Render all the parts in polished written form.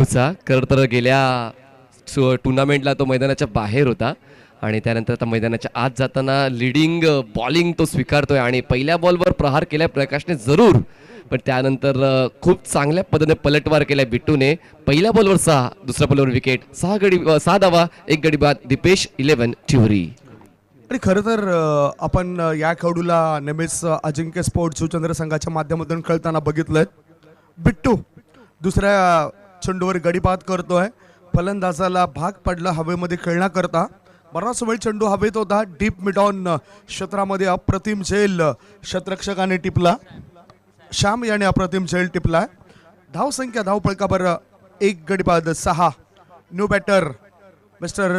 खरं तर गेल्या टुर्नामेंटला तो मैदानाच्या बाहेर होता आणि त्यानंतर आता मैदानाच्या आत जाताना लीडिंग बॉलिंग तो स्वीकारतोय आणि पहिल्या बॉलवर प्रहार केलाय प्रकाशने जरूर, पण त्यानंतर खूप चांगल्या पद्धतीने पलटवार केलाय बिट्टूने. पहिल्या बॉलवर 6, दुसऱ्या बॉलवर विकेट, 6 धावा, 1 गडी बाद. दीपेश 11 टिवरी. आणि खरं तर आपण या खेळाडूला नेहमीच अजिंक्य स्पोर्ट्स शिवचंद्र संघाच्या माध्यमातून खेळताना बघितलंय. बिट्टू दुसऱ्या चेंडूवर गडीपात करतोय. फलंदाजाला भाग पडला हवेमध्ये खेळण्याकरता. बराच वेळ चेंडू हवेत होता. डीप मिड ऑन क्षेत्रामध्ये अप्रतिम झेल क्षेत्ररक्षकाने टिपला. श्याम याने अप्रतिम झेल टिपला. धावसंख्या धावफलकावर 1 गडीबाद 6. New batter mister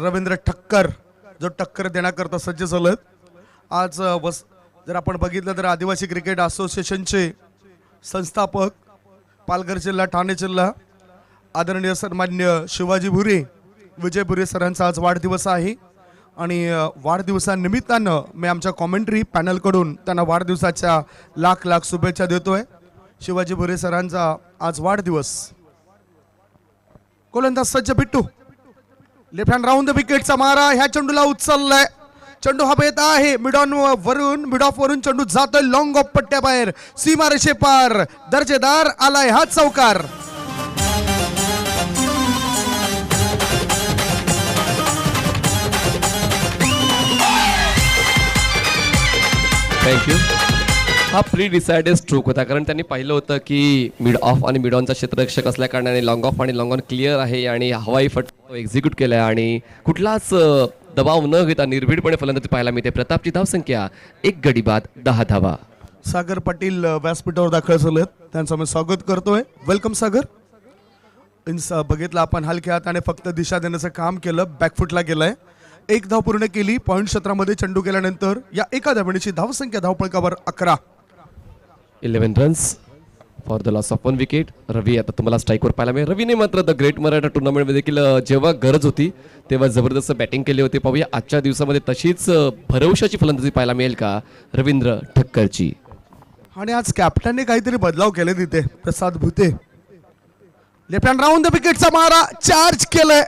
Ravindra Thakkar जो टक्कर देण्याकरता सज्ज झालेत. आज जर आपण बघितलं तर आदिवासी क्रिकेट असोसिएशनचे संस्थापक, पालघर जिल्हा, ठाणे जिल्हा, आदरणीय सन्मान्य शिवाजी भुरे, विजय भुरे सरांचा आज वाढदिवस आहे आणि वाढदिवसानिमित्तानं मी आमच्या कॉमेंट्री पॅनलकडून त्यांना वाढदिवसाच्या लाख लाख शुभेच्छा देतोय. शिवाजी भुरे सरांचा आज वाढदिवस. गोलंदाज सज्ज Bittu. Left hand round the विकेटचा मारा ह्या चेंडूला उचललाय. चेंडू हवेत आहे. मिड ऑफ वरून चेंडू जातोय लॉंग ऑफ पट्ट्याबाहेर, सीमारेषे पार. दर्जेदार आलाय हा चौकार. थँक्यू. हा प्री डिसाइडेड स्ट्रोक होता, कारण त्यांनी पाहिलं होतं की मिड ऑफ आणि मिड ऑनचा क्षेत्ररक्षक असल्या कारणाने लॉंग ऑफ आणि लॉंग ऑन क्लिअर आहे आणि हवाई फटका एक्झिक्यूट केलाय आणि कुठलाच दबाव न घेता निर्भीडपणे फलंदाजी पाहायला मिळते. प्रतापची धावसंख्या 1 गडी बाद 10 धावा. सागर पाटील व्यासपीठावर दाखल झालेत, त्यांचं मी स्वागत करतोय. वेलकम सागर. बघितलं आपण हलक्या हाताने फक्त दिशा देण्याचं काम केलं. बॅकफुटला गेलाय. 1 धाव पूर्ण केली. पॉईंट क्षेत्रामध्ये चेंडू केल्यानंतर या एका धावणीची धावसंख्या धावफलकावर 11. 11 runs for the loss of 1 wicket. Ravi आता तुम्हाला स्ट्राईकवर पाहायला मिळेल. रवीने मात्र द ग्रेट मराठा टुर्नामेंटमध्ये देखील जेव्हा गरज होती तेव्हा जबरदस्त बॅटिंग केली होती. पाहूया आजच्या दिवसामध्ये तशीच भरवशाची फलंदाजी पाहायला मिळेल का रवींद्र ठक्करची. आणि आज कॅप्टनने काहीतरी बदलाव केले तिथे. प्रसाद भुते. लेफ्ट हँड राऊंड द विकेटचा मारा चार्ज केलाय.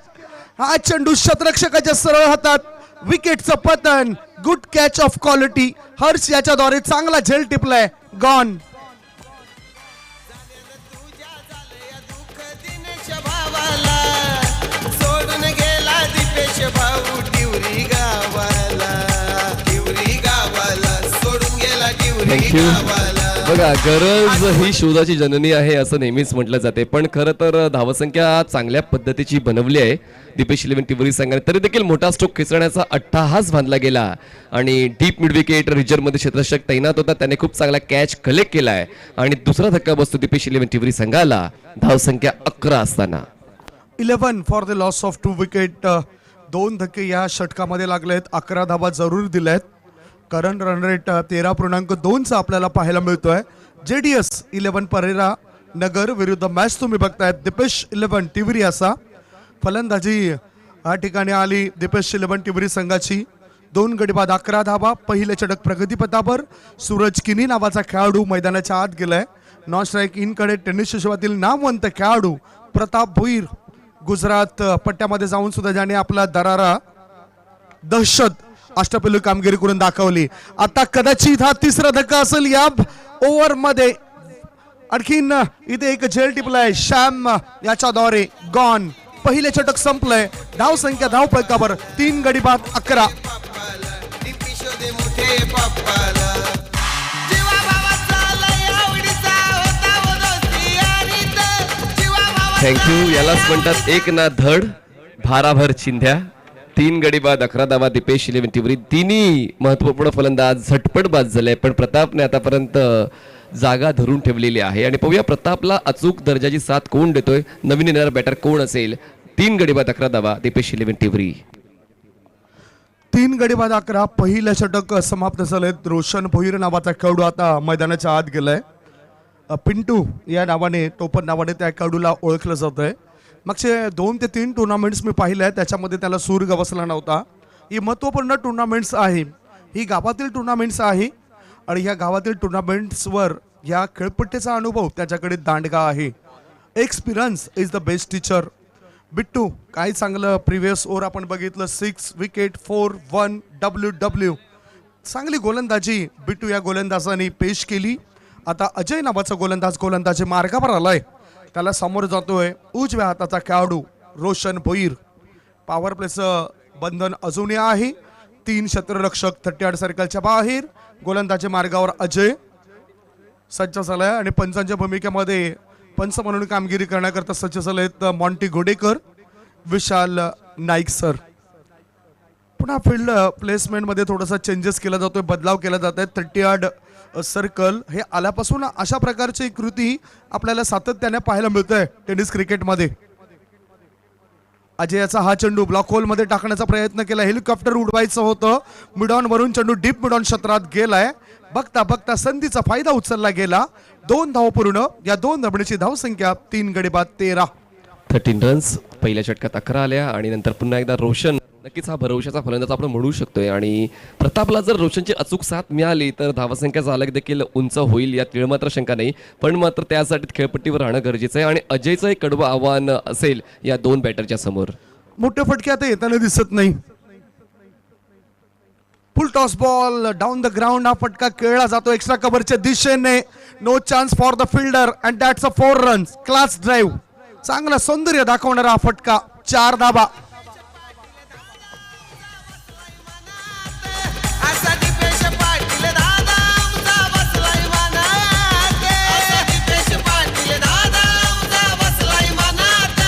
हा चेंडू क्षेत्ररक्षकाच्या सरळ हातात. विकेटचं पतन. Good catch of quality. Harsh याच्याद्वारे चांगला झेल टिपलाय. गॉन. सोडून गेला दीपेश भाऊ टिवरी गावाला. टिवरी गावाला सोडून गेला टिवरी थँक्यू. गावाला. बघा, गरज ही शोधाची जननी आहे असं नेहमीच म्हटलं जाते, पण खरं तर धावसंख्या चांगल्या पद्धतीची बनवली आहे दीपेश 11 टिवरी संघाने. तरी देखील मोठा स्ट्रोक खेचण्याचा अट्टाहास बांधला गेला आणि डीप मिड विकेट रिजर्वमध्ये क्षेत्ररक्षक तैनात होता. त्याने खूप चांगला कॅच कलेक्ट केलाय आणि दुसरा धक्का बसतो दीपेश 11 टिवरी संघाला धावसंख्या 11 असताना. 11 for the loss of 2 wicket. 2 धक्के या षटकामध्ये लागलेत. 11 धावा जरूर दिल्यात. करंट रन रेट 13.2चा आपल्याला पाहायला मिळतोय. JDS 11 परेरा नगर विरुद्ध मॅच तुम्ही बघतायत. दीपेश 11 टिवरी असा फलंदाजी या ठिकाणी आली दीपेश 11 टिवरी संघाची. 2 गडी बाद 11 धावा. पहिले चटक प्रगतीपथावर सूरज किनी नावाचा खेळाडू मैदानाच्या आत गेलाय. नॉन स्ट्राईक इन कडे टेनिस विश्वातील नामवंत खेळाडू प्रताप भुईर गुजरात पट्ट्यामध्ये जाऊन सुद्धा ज्याने आपला दरारा दहशत अष्टपैलू कामगिरी करून दाखवली. आता कदाचित हा तिसरा धक्का असेल या ओव्हर मध्ये. आणखीन इथे एक झेल टिपलाय श्याम याच्याद्वारे. गॉन. पहिले चटक संपलंय. धाव संख्या धावफलकावर 3 गडी बाद 11. थँक्यू. यालाच म्हणतात एक ना धड भाराभर चिंध्या. 3 गडी बाद 11 धावा. दीपेश 11 टिवरी. तिन्ही महत्वपूर्ण फलंदाज झटपट बाद झाले, पण प्रतापने आतापर्यंत जागा धरून ठेवलेली आहे आणि पाहूया प्रतापला अचूक दर्जाची साथ कोण देतोय. नवीन येणारा बॅटर कोण असेल. 3 गडी बाद 11 धावा. दीपेश 11 टिवरी. 3 गडी बाद 11. पहिलं षटक समाप्त झालंय. रोशन भोईर नावाचा खेळाडू आता मैदानाच्या आत गेलाय. पिंटू या नावाने, टोपण नावाने त्या खेळाडूला ओळखलं जात आहे. मागचे 2 ते 3 टुर्नामेंट्स मी पाहिले आहेत, त्याच्यामध्ये त्याला सूर गवसला नव्हता. ही महत्त्वपूर्ण टुर्नामेंट्स आहे. ही गावातील टुर्नामेंट्स आहे आणि ह्या गावातील टुर्नामेंट्सवर या खेळपट्टीचा अनुभव त्याच्याकडे दांडगा आहे. Experience is the best teacher. Bittu काय चांगलं प्रिव्हियस ओव्हर आपण बघितलं. 6 विकेट 4-1 WW. चांगली गोलंदाजी बिट्टू या गोलंदाजाने पेश केली. आता अजय नावाचा गोलंदाज गोलंदाजी मार्गावर आलाय. त्याला समोर जातोय उजव्या हाताचा खेळाडू रोशन भोईर. पॉवर प्लेचं बंधन अजूनही आहे. 3 क्षेत्ररक्षक 38 सर्कलच्या बाहेर. गोलंदाजी मार्गावर अजय सज्ज झालाय आणि पंचांच्या भूमिकेमध्ये पंच म्हणून कामगिरी करण्याकरता सज्ज झालेत मॉन्टी घोडेकर, विशाल नाईक सर. पुन्हा फील्ड प्लेसमेंटमध्ये थोडासा चेंजेस केला जातोय, बदलाव केला जात आहे. 38 सर्कल हे आल्यापासून अशा प्रकारची कृती आपल्याला सातत्याने पाहायला मिळतंय टेनिस क्रिकेटमध्ये. अजयचा हा चेंडू ब्लॉक होल मध्ये टाकण्याचा प्रयत्न केला. हेलिकॉप्टर उडवायचं होतं. मिडॉन वरून चेंडू डीप मिडॉन क्षेत्रात गेलाय. बघता बघता संधीचा फायदा उचलला गेला. 2 धाव पूर्ण. या 2 धाबणीची धावसंख्या 3 गडी बाद 13. 13 रन्स. पहिल्या षटकात 11 आल्या आणि नंतर पुन्हा एकदा रोशन नक्कीच हा भरवशाचा फलंदाज आपण म्हणू शकतोय. आणि प्रतापला जर रोशनची अचूक साथ मिळाली तर धावसंख्याचा आलेख देखील उंच होईल यात तीळ मात्र शंका नाही. पण मात्र त्यासाठी खेळपट्टीवर राहणं गरजेचं आहे आणि अजयचं एक कडवं आव्हान असेल या 2 बॅटरच्या समोर. मोठे फटके आता येताना दिसत नाही. Full toss ball down the ground. हा फटका खेळला जातो एक्स्ट्रा कव्हरच्या दिशेने. No chance for the fielder and that's a 4 runs. Class drive. चांगला सौंदर्य दाखवणारा हा फटका. 4 धाबा. असा दीपेश पाटील दादा आमचा बसलाय मनात. असा दीपेश पाटील दादा आमचा बसलाय मनात.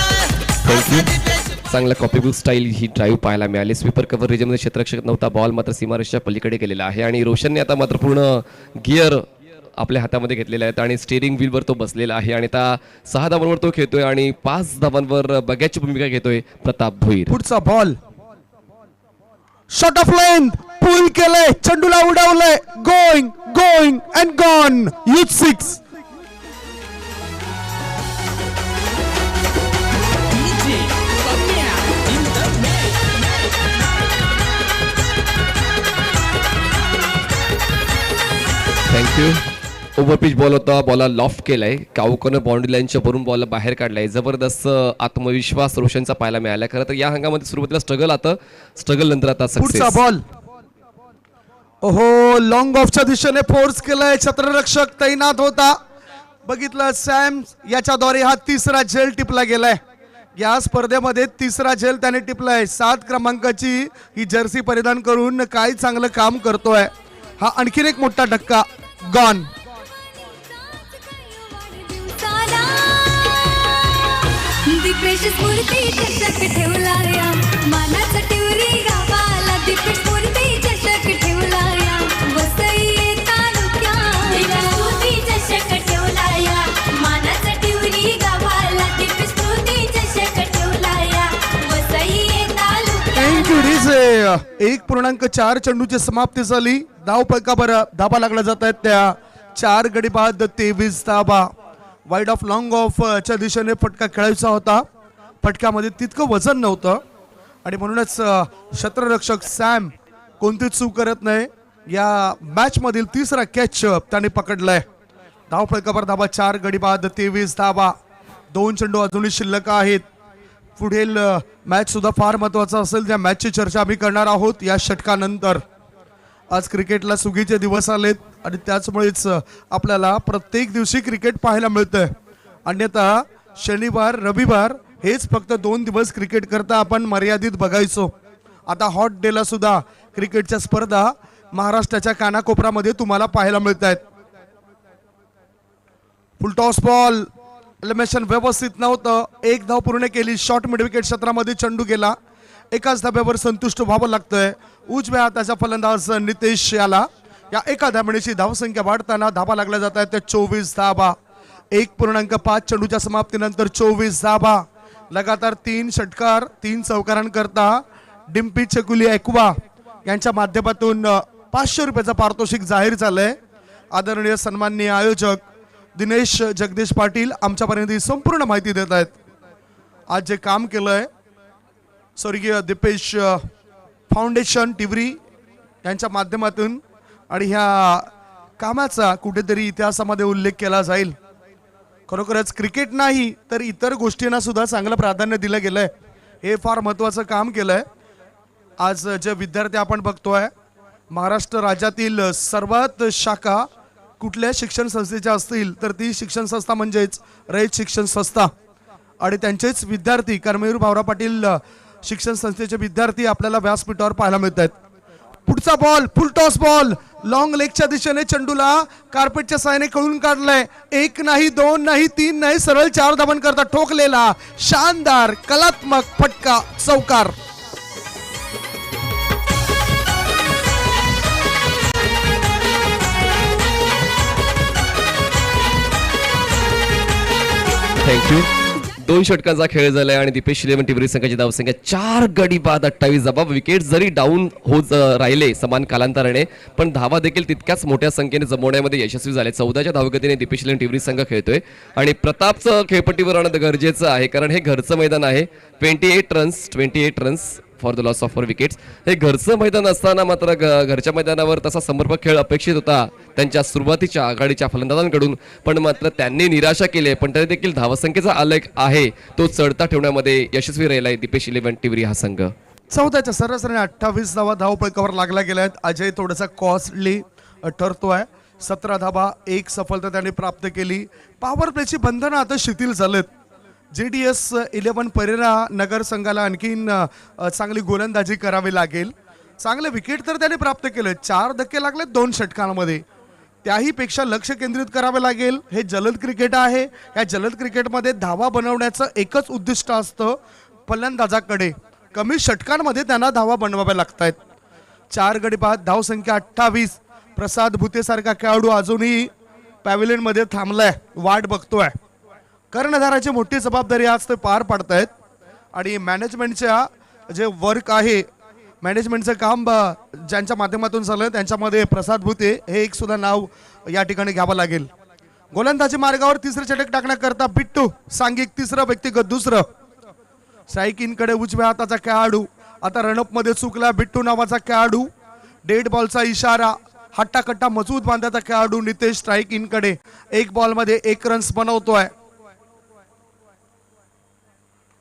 थँक्यू. चांगला कॉपीबुक स्टाईल ही ड्राईव्ह पाहायला मिळाली. स्वीपर कव्हर रेंजमध्ये क्षेत्ररक्षक नव्हता. बॉल मात्र सीमारेषेच्या पलीकडे गेलेला आहे आणि रोशनने आता मात्र पूर्ण गिअर आपल्या हातामध्ये घेतलेले आहेत आणि स्टेअरिंग व्हीलवर तो बसलेला आहे आणि आता 6 धावांवर तो खेळतोय आणि 5 धावांवर बघ्याची भूमिका घेतोय प्रताप भोईर. पुढचा ball shot of length. Pull केलंय. चेंडूला उडवलंय. Going going and gone. Youth 6. Thank you. Overpitch ball होता. बॉलला लॉफ्ट केलाय. काऊकनं बाउंड्री लाईनच्या भरून बॉलला बाहेर काढलाय. जबरदस्त आत्मविश्वास रोशनचा पाहायला मिळाला. खरं तर या हंगामामध्ये सुरुवातीला स्ट्रगल नंतर आता पुढचा सक्सेस. बॉल. ओहो लॉंग ऑफच्या दिशेने फोर्स केलाय. क्षेत्ररक्षक तैनात होता. बघितलं सॅम याच्याद्वारे हा 3रा झेल टिपला गेलाय. या स्पर्धेमध्ये 3रा झेल त्याने टिपलाय. 7 क्रमांकाची ही जर्सी परिधान करून काय चांगलं काम करतोय. हा आणखीन एक मोठा धक्का. गॉन. दीपेश स्फूर्ती चषक ठेवलाया. मानाचा टिवरी गावाला दीपेश स्फूर्ती चषक ठेवलाया. वसई तालुक्यात दीपेश स्फूर्ती चषक ठेवलाया. मानाचा टिवरी गावाला दीपेश स्फूर्ती चषक ठेवलाया. वसई तालुक्यात. थँक्यू रिझे. 1.4 चेंडूची समाप्ती झाली. धाव फलकावर धाबा लागला जात आहेत त्या 4 गडी बाद 23 धाबा. वाईड ऑफ लॉंग ऑफ च्या दिशेने फटका खेळायचा होता. फटक्यामध्ये तितकं वजन नव्हतं आणि म्हणूनच क्षेत्ररक्षक सॅम कोणतीच चूक करत नाही. या मॅच मधील 3रा कॅच त्याने पकडलाय. धाव फलकावर धाबा 4 गडी बाद 23 धाबा. 2 चेंडू अजूनही शिल्लक आहेत. पुढील मॅच सुद्धा फार महत्वाचा असेल. त्या मॅचची चर्चा आम्ही करणार आहोत या षटकानंतर. आज क्रिकेटला सुगीचे दिवस आलेत आणि त्याचमुळेच आपल्याला प्रत्येक दिवशी क्रिकेट पाहायला मिळतंय. अन्यथा शनिवार रविवार हेच फक्त 2 दिवस क्रिकेट करता आपण मर्यादित बघायचो. आता हॉट डेला सुद्धा क्रिकेटच्या स्पर्धा महाराष्ट्राच्या कानाकोपऱ्यामध्ये तुम्हाला पाहायला मिळत आहेत. फुल टॉस बॉल. एलिमिनेशन व्यवस्थित नव्हतं. 1 धाव पूर्ण केली. शॉर्ट मिड विकेट क्षेत्रामध्ये चेंडू गेला. एकाच धाब्यावर संतुष्ट व्हावं लागतंय. उजव्या हाताचा फलंदाज नितेश याला. या एका धाबणीची धावसंख्या वाढताना धाबा लागल्या जात आहेत 24 धाबा. 1.5 चेंडूच्या समाप्तीनंतर 24 धाबा. लगातार 3 षटकार 3 चौकारांकरता डिम्पी चकुली एक्वा यांच्या माध्यमातून 500 रुपयाचं पारितोषिक जाहीर झालंय. आदरणीय सन्माननीय आयोजक दिनेश जगदीश पाटील आमच्यापर्यंत ही संपूर्ण माहिती देत आहेत. आज जे काम केलंय स्वर्गीय दीपेश फाउंडेशन टिवरी यांच्या माध्यमातून आणि ह्या कामाचा कुठेतरी इतिहासामध्ये उल्लेख केला जाईल. खरोखरच क्रिकेट नाही तर इतर गोष्टींना सुद्धा चांगलं प्राधान्य दिलं गेलंय. हे फार महत्त्वाचं काम केलंय. आज जे विद्यार्थी आपण बघतोय, महाराष्ट्र राज्यातील सर्वात शाखा कुठल्या शिक्षण संस्थेच्या असतील तर ती शिक्षण संस्था म्हणजेच रयत शिक्षण संस्था आणि त्यांचेच विद्यार्थी कर्मवीर भाऊराव पाटील शिक्षण संस्थेचे विद्यार्थी आपल्याला व्यासपीठावर पाहायला मिळत आहेत. पुढचा ball full toss ball long लेगच्या दिशेने चेंडूला कार्पेटच्या साहाय्याने कळून काढलंय. 1 नाही 2 नाही 3 नाही सरळ 4 धावन करता ठोकलेला शानदार कलात्मक फटका चौकार. थँक्यू. 2 षटकांचा खेळ झालाय आणि दीपेश इलेव्हन टिवरी संघाची धावसंख्या 4 गडी बाद 28 धावा. विकेट जरी डाऊन होत राहिले समान कालांतराने पण धावा देखील तितक्याच मोठ्या संख्येने जमवण्यामध्ये यशस्वी झाले. 14च्या धावगतीने दीपेश इलेव्हन टिवरी संघ खेळतोय आणि प्रतापचं खेळपट्टीवर आणणं गरजेचं आहे कारण हे घरचं मैदान आहे. 28 runs for the loss of 4 wickets. हे घरचं मैदान असताना मात्र घरच्या मैदानावर तसा समर्पक खेळ अपेक्षित होता त्यांच्या सुरुवातीच्या आघाडीच्या फलंदाजांकडून पण मात्र त्यांनी निराशा केली. पण तरी देखील धावसंख्येचा आलेख आहे तो चढता ठेवण्यामध्ये यशस्वी राहिलाय दीपेश इलेव्हन टिवरी हा संघ. 14च्या सरासरीने 28 धावा धावपळकावर लागल्या गेल्या आहेत. अजय थोडासा कॉस्टली ठरतोय. 17 धावा 1 सफलता त्यांनी प्राप्त केली. पॉवर प्लेची बंधनं आता शिथिल झालेत. JDS 11 परेरा नगर संघाला आणखीन चांगली गोलंदाजी करावी लागेल. चांगले विकेट तर त्याने प्राप्त केले. 4 धक्के लागले 2 षटकांमध्ये. त्याही पेक्षा लक्ष केंद्रित करावे लागेल. हे जलद क्रिकेट आहे. या जलद क्रिकेटमध्ये धावा बनवण्याचं एकच उद्दिष्ट असतं फलंदाजाकडे. कमी षटकांमध्ये त्यांना धावा बनवाव्या लागत आहेत. 4 गडी बाद धावसंख्या 28. प्रसाद भुतेसारखा खेळाडू अजूनही पॅव्हिलियन मध्ये थांबलाय वाट बघतोय. कर्णधाराची मोठी जबाबदारी आज ते पार पाडतायत आणि मॅनेजमेंटच्या जे वर्क आहे मॅनेजमेंटचं काम ज्यांच्या माध्यमातून झालं त्यांच्यामध्ये प्रसाद भुते हे एक सुद्धा नाव या ठिकाणी घ्यावं लागेल. गोलंदाजी मार्गावर तिसरे षटक टाकण्याकरता बिट्टू सांघिक तिसरं व्यक्तिगत दुसरं. स्ट्राईक इनकडे उजव्या हाताचा खेळाडू आता रनअप मध्ये चुकला. बिट्टू नावाचा खेळाडू. डेड बॉलचा इशारा. हट्टाकट्टा मजबूत बांधाचा खेळाडू नितेश स्ट्राईक इनकडे 1 बॉल मध्ये 1 रन्स बनवतोय.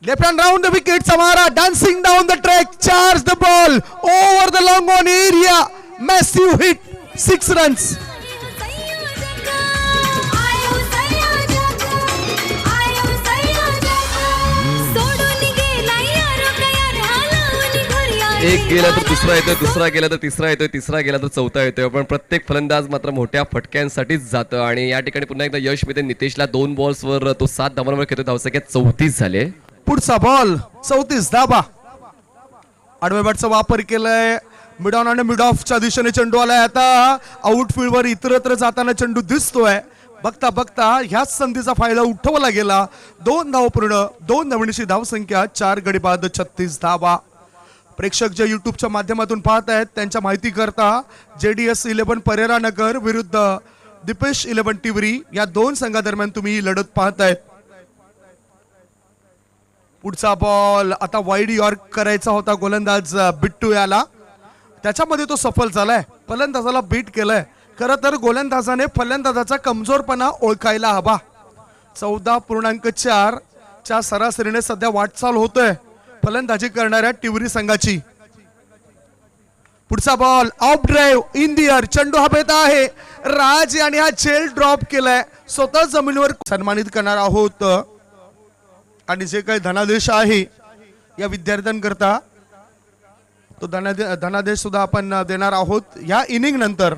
Left hand round the wicket, Samara dancing down the track, charge the ball over the long on area, massive hit, 6 runs. एक गेला तर दुसरा येतोय, दुसरा गेला तर तिसरा येतोय, तिसरा गेला तर चौथा येतोय. पण प्रत्येक फलंदाज मात्र मोठ्या फटक्यांसाठीच जातं आणि या ठिकाणी पुन्हा एकदा यश मिळते नितेशला. 2 बॉल्सवर तो 7 धावांवर खेळतोय. धावसंख्या 34 झाले. पुढचा बॉल 34 धाबा. आडव्या बॅटचा वापर केलाय. मिड ऑन आणि मिड ऑफच्या दिशेने चेंडू आलाय. आता आउटफील्ड वर इतरत्र जाताना चेंडू दिसतोय. बघता बघता ह्याच संधीचा फायदा उठवला गेला. 2 धाव पूर्ण 2 धावणीची धावसंख्या 4 गडी बाद 36 धावा. प्रेक्षक जे युट्यूबच्या माध्यमातून पाहत आहेत त्यांच्या माहिती करता JDS 11 परेरा नगर विरुद्ध दीपेश 11 टिवरी या 2 संघादरम्यान तुम्ही ही लढत पाहतायत. पुढचा बॉल आता वाईड यॉर्क करायचा होता गोलंदाज बिट्टू याला. त्याच्यामध्ये तो सफल झालाय. फलंदाजाला बीट केलंय. खरं तर गोलंदाजाने फलंदाजाचा कमजोरपणा ओळखायला हवा. 14.4 च्या सरासरीने सध्या वाटचाल होतोय फलंदाजी करणाऱ्या टिवरी संघाची. पुढचा ball of drive in the air. चेंडू हवेत आहे. राज यांनी हा झेल ड्रॉप केलाय. स्वतः जमिनीवर सन्मानित करणार आहोत आणि जे काही धनादेश आहे या विद्यार्थ्यांकरता तो धनादेश सुद्धा आपण देणार आहोत या इनिंग नंतर.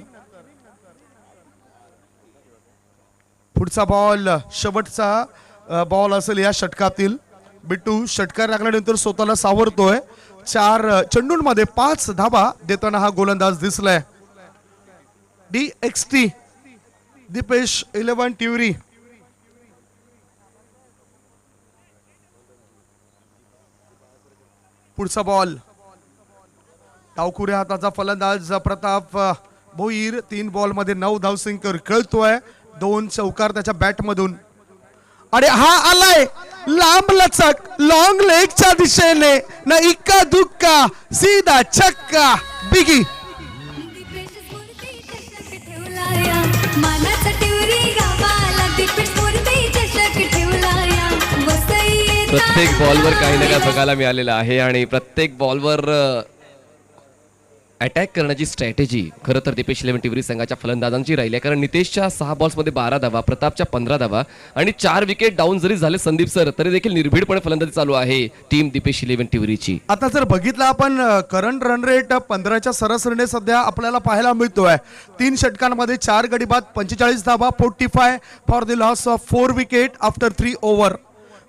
पुढचा बॉल शेवटचा बॉल असेल या षटकातील. बिट्टू षटकार लागल्यानंतर स्वतःला सावरतोय. 4 चेंडूंमध्ये 5 धावा देताना हा गोलंदाज दिसलाय. DXT दीपेश 11 टिवरी. पुढचा बॉल डावखुऱ्या हाताचा फलंदाज प्रताप भोईर 3 बॉल मध्ये 9 धावसंख्येवर खेळतोय. 2 चौकार त्याच्या बॅट मधून आणि हा आलाय लांब लचक लॉंग लेगच्या दिशेने ना इक्का दुक्का सीधा छक्का बिगी. मानाचा टिवरी गावाला दीपेश स्फूर्ती चषक प्रत्येक बॉलवर काही ना काही बघायला मिळालेलं आहे आणि प्रत्येक बॉलवर अटॅक करण्याची स्ट्रॅटेजी खरं तर दीपेश इलेव्हन टिवरी संघाच्या फलंदाजांची राहिली आहे. कारण नितेशच्या 6 बॉल्समध्ये 12 धावा, प्रतापच्या 15 धावा आणि 4 विकेट डाऊन जरी झाले संदीप सर तरी देखील निर्भीडपणे फलंदाजी चालू आहे टीम दीपेश इलेव्हन टिवरीची. आता जर बघितलं आपण करंट रन रेट 15च्या सरासरीने सध्या आपल्याला पाहायला मिळतोय. 3 षटकांमध्ये 4 गडी बाद, 45 धावा, 45 for the loss of 4 wicket after 3 over.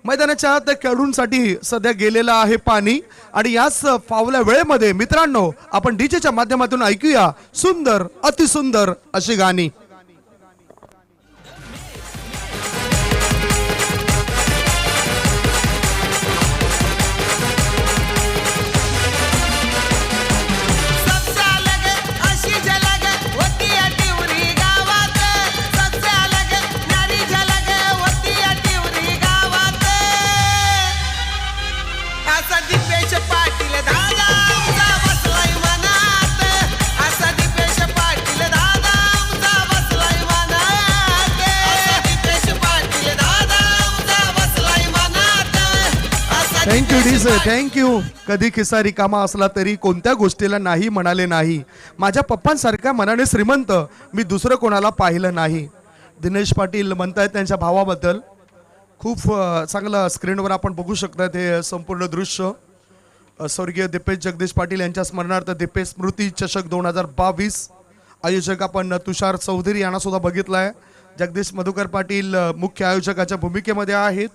मैदानाच्या त्या खेळाडूंसाठी सध्या गेलेलं आहे पाणी आणि याच फावल्या वेळेमध्ये मित्रांनो आपण डीजेच्या माध्यमातून ऐकूया सुंदर अतिसुंदर अशी गाणी. सबसे अलग अशी झलक होती या टिवरी गावात. सबसे अलग न्यारी झलक होती या टिवरी गावात. असा दीपेश पाटील दादा आमचा बसलाय मनात. असा दीपेश पाटील दादा आमचा बसलाय मनात. असा दीपेश पाटील दादा आमचा बसलाय मनात. असा थँक्यू दीपेश डीजे, थँक्यू. कधी खिसा रिकामा असला तरी कोणत्या गोष्टीला नाही म्हणाले नाही. माझ्या पप्पांसारख्या मनाने श्रीमंत मी दुसरं कोणाला पाहिलं नाही. दिनेश पाटील म्हणतायत त्यांच्या भावाबद्दल. खूप चांगलं स्क्रीनवर आपण बघू शकता ते संपूर्ण दृश्य. स्वर्गीय दीपेश जगदीश पाटील यांच्या स्मरणार्थ दीपेश स्मृती चषक 2022. आयोजक आपण तुषार चौधरी यांना सुद्धा बघितलाय. जगदीश मधुकर पाटील मुख्य आयोजकाच्या भूमिकेमध्ये आहेत.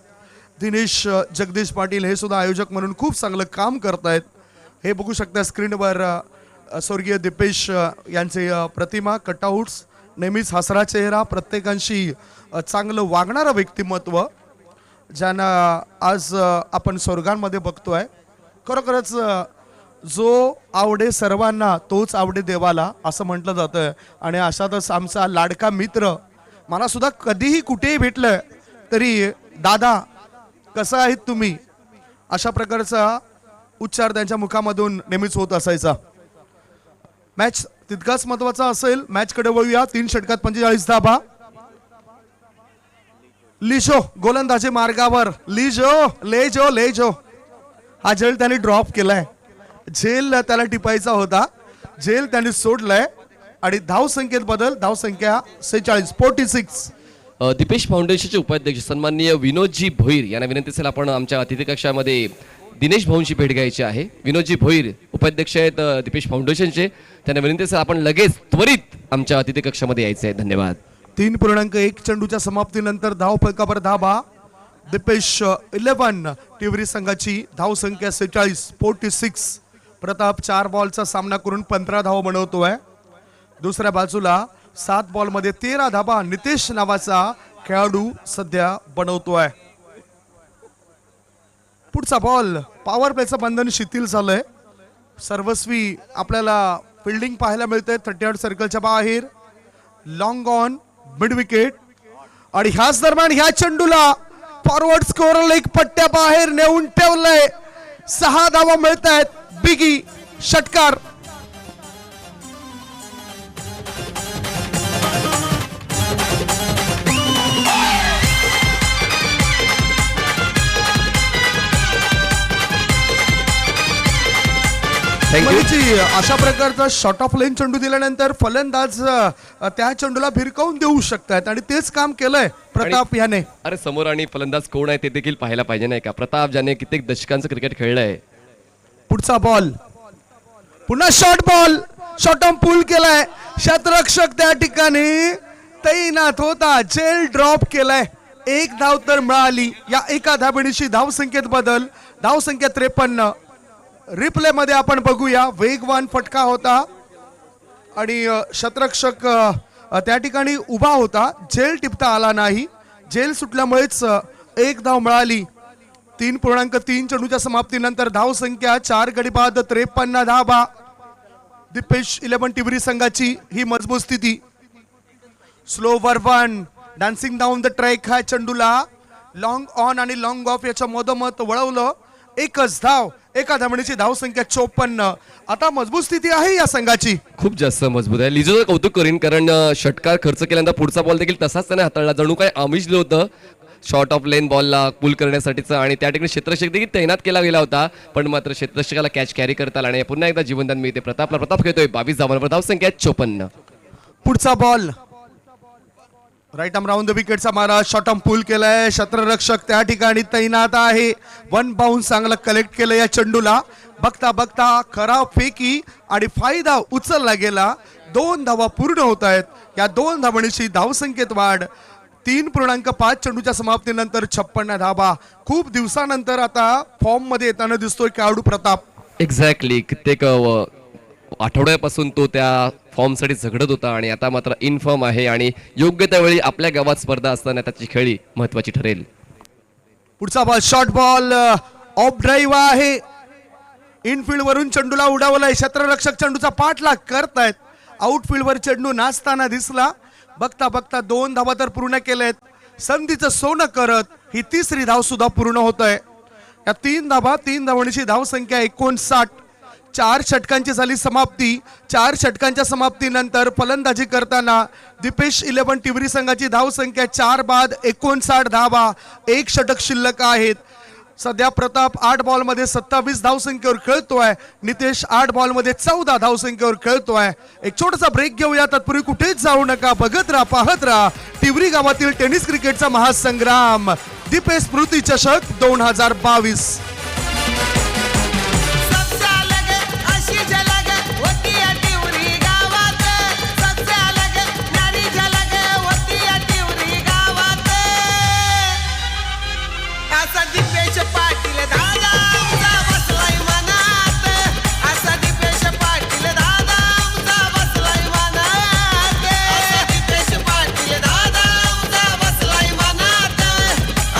दिनेश जगदीश पाटील हे सुद्धा आयोजक म्हणून खूप चांगलं काम करतायत. हे बघू शकता स्क्रीनवर स्वर्गीय दीपेश यांचे प्रतिमा, कटआउट्स, नेहमीच हसरा चेहरा, प्रत्येकांशी चांगलं वागणारं व्यक्तिमत्व ज्यांना आज आपण स्वर्गांमध्ये बघतोय. खरोखरच जो आवडे सर्वांना तोच आवडे देवाला असं म्हटलं जातं आणि अशातच आमचा लाडका मित्र मला सुद्धा कधीही कुठेही भेटलं तरी दादा कसं आहेत तुम्ही अशा प्रकारचा उच्चार त्यांच्या मुखामधून नेहमीच होत असायचा. मॅच तितकाच महत्वाचा असेल. मॅचकडे वळूया. 3 षटकात 45 धाबा. लिजो गोलंदाजी मार्गावर. लेजो हा झेल त्याने ड्रॉप केलाय. झेल त्याला टिपायचा होता, झेल त्याने सोडलाय आणि धाव संख्येत बदल. धाव संख्या 46. दीपेश फाउंडेशनचे उपाध्यक्ष सन्माननीय विनोदजी भोईर यांना विनंती असेल आपण आमच्या अतिथी कक्षामध्ये दिनेश भाऊंची भेट घ्यायची आहे. विनोदजी भोईर उपाध्यक्ष आहेत दीपेश फाउंडेशनचे. त्यांना विनंती असेल आपण लगेच त्वरित आमच्या अतिथी कक्षामध्ये यायचं आहे. धन्यवाद. 3.1 चेंडूच्या समाप्तीनंतर धाव फलकावर धाबा. दीपेश 11 टिवरी संघाची धाव संख्या 46. प्रताप 4 बॉलचा सामना करून 15 धावा बनवतोय. दुसऱ्या बाजूला 7 बॉलमध्ये 13 धाबा नितेश नावाचा खेळाडू सध्या बनवतोय. पुढचा बॉल पॉवर प्लेचं बंधन शिथिल झालंय. सर्वस्वी आपल्याला फिल्डिंग पाहायला मिळते 38 सर्कलच्या बाहेर. लॉंग ऑन मिड विकेट आणि ह्याच दरम्यान ह्या चेंडूला फॉरवर्ड स्कोअर लेग पट्ट्या बाहेर नेऊन ठेवलंय. 6 धावा मिळत आहेत. बिगी षटकार. थँक्यू. अशा प्रकारचा शॉर्ट ऑफ लेन चेंडू दिल्यानंतर फलंदाज त्या चेंडूला भिरकावून देऊ शकतात आणि तेच काम केलंय प्रताप याने. अरे समोर आणि फलंदाज कोण आहे ते देखील पाहायला पाहिजे नाही का. प्रताप ज्याने कित्येक दशकांचं क्रिकेट खेळलंय. पुढचा बॉल पुन्हा शॉर्ट बॉल. शॉर्ट ऑन पूल केलाय. क्षेत्ररक्षक त्या ठिकाणी तैनात होता. झेल ड्रॉप केलाय. 1 धाव तर मिळाली. या एका धाबेनीशी धाव संख्येत बदल. धाव संख्या 53. रिप्ले मध्ये आपण बघूया. वेगवान फटका होता आणि क्षेत्ररक्षक त्या ठिकाणी उभा होता. झेल टिपता आला नाही. झेल सुटल्यामुळेच 1 धाव मिळाली. 3.3 चेंडूच्या समाप्तीनंतर धाव संख्या 4 गडी बाद 53 धावा. दीपेश 11 टिवरी संघाची ही मजबूत स्थिती. Slow one dancing down the track. हा चेंडूला लॉंग ऑन आणि लॉंग ऑफ याच्या मधोमध वळवलं. 1च धाव. एका धावणीची धाव संख्या 54. आता मजबूत स्थिती आहे या संघाची. खूप जास्त मजबूत आहे. लिजोचं कौतुक करीन कारण षटकार खर्च केल्यानंतर पुढचा बॉल देखील तसाच त्याने हाताळला. जणू काय आमिष दिलं होतं शॉर्ट ऑफ लेन बॉलला पुल करण्यासाठीचं आणि त्या ठिकाणी क्षेत्ररक्षक देखील तैनात केला गेला होता, पण मात्र क्षेत्ररक्षकाला कॅच कॅरी करता आला आणि पुन्हा एकदा जीवनदान मिळते प्रतापला. प्रताप खेळतोय 22 धावांवर, धावसंख्या 54. पुढचा ball right arm round the विकेटचा मारा, शॉर्ट आर्म पुल केलाय, क्षेत्ररक्षक त्या ठिकाणी तैनात आहे. 1 बाउन्स चांगला कलेक्ट केलं या चेंडूला. बघता बघता खराब फेकी आणि फायदा उचलला गेला. 2 धावा पूर्ण होत आहेत. या 2 धावांची धावसंख्येत वाढ. 3.5 चेंडूच्या समाप्तीनंतर 56 धावा. खूप दिवसानंतर आता फॉर्म मध्ये येताना दिसतोय खेळाडू प्रताप. एक्झॅक्टली कित्येक आठवड्यापासून तो त्या फॉर्मसाठी झगडत होता आणि आता मात्र इन फॉर्म आहे आणि योग्य त्यावेळी आपल्या गावात स्पर्धा असताना त्याची खेळी महत्वाची ठरेल. पुढचा ball short ball of drive आहे. इनफिल्ड वरून चेंडूला उडावलाय. क्षेत्ररक्षक चेंडूचा पाठलाग करतायत. आउटफील्ड वर चेंडू नाचताना दिसला. बघता बघता 2 धावा तर पूर्ण केलेत. संधीचं सोनं करत ही 3री धाव सुद्धा पूर्ण होत आहे. या 3 धावा 3 धावांची धावसंख्या 59. 4 षटकांची झाली समाप्ती. 4 षटकांच्या समाप्तीनंतर फलंदाजी करताना दीपेश 11 टिवरी संघाची धावसंख्या 4 बाद 59 धावा. 1 षटक शिल्लक आहेत. सध्या प्रताप 8 बॉलमध्ये 27 धावसंख्येवर खेळतोय. नितेश 8 बॉलमध्ये 14 धावसंख्येवर खेळतोय. एक छोटासा ब्रेक घेऊया. तत्पूर्वी कुठेच जाऊ नका. बघत राहा, पाहत राहा टिवरी गावातील टेनिस क्रिकेटचा महासंग्राम. दीपेश स्मृती चषक 2022. सबसे अलग अशी झलक होती या टिवरी गावात. सबसे अलग न्यारी झलक होती या टिवरी गावात. असा दीपेश पाटील दादा आमचा बसलाय मनात. असा दीपेश पाटील दादा आमचा बसलाय मनात. असा दीपेश पाटील दादा आमचा बसलाय मनात.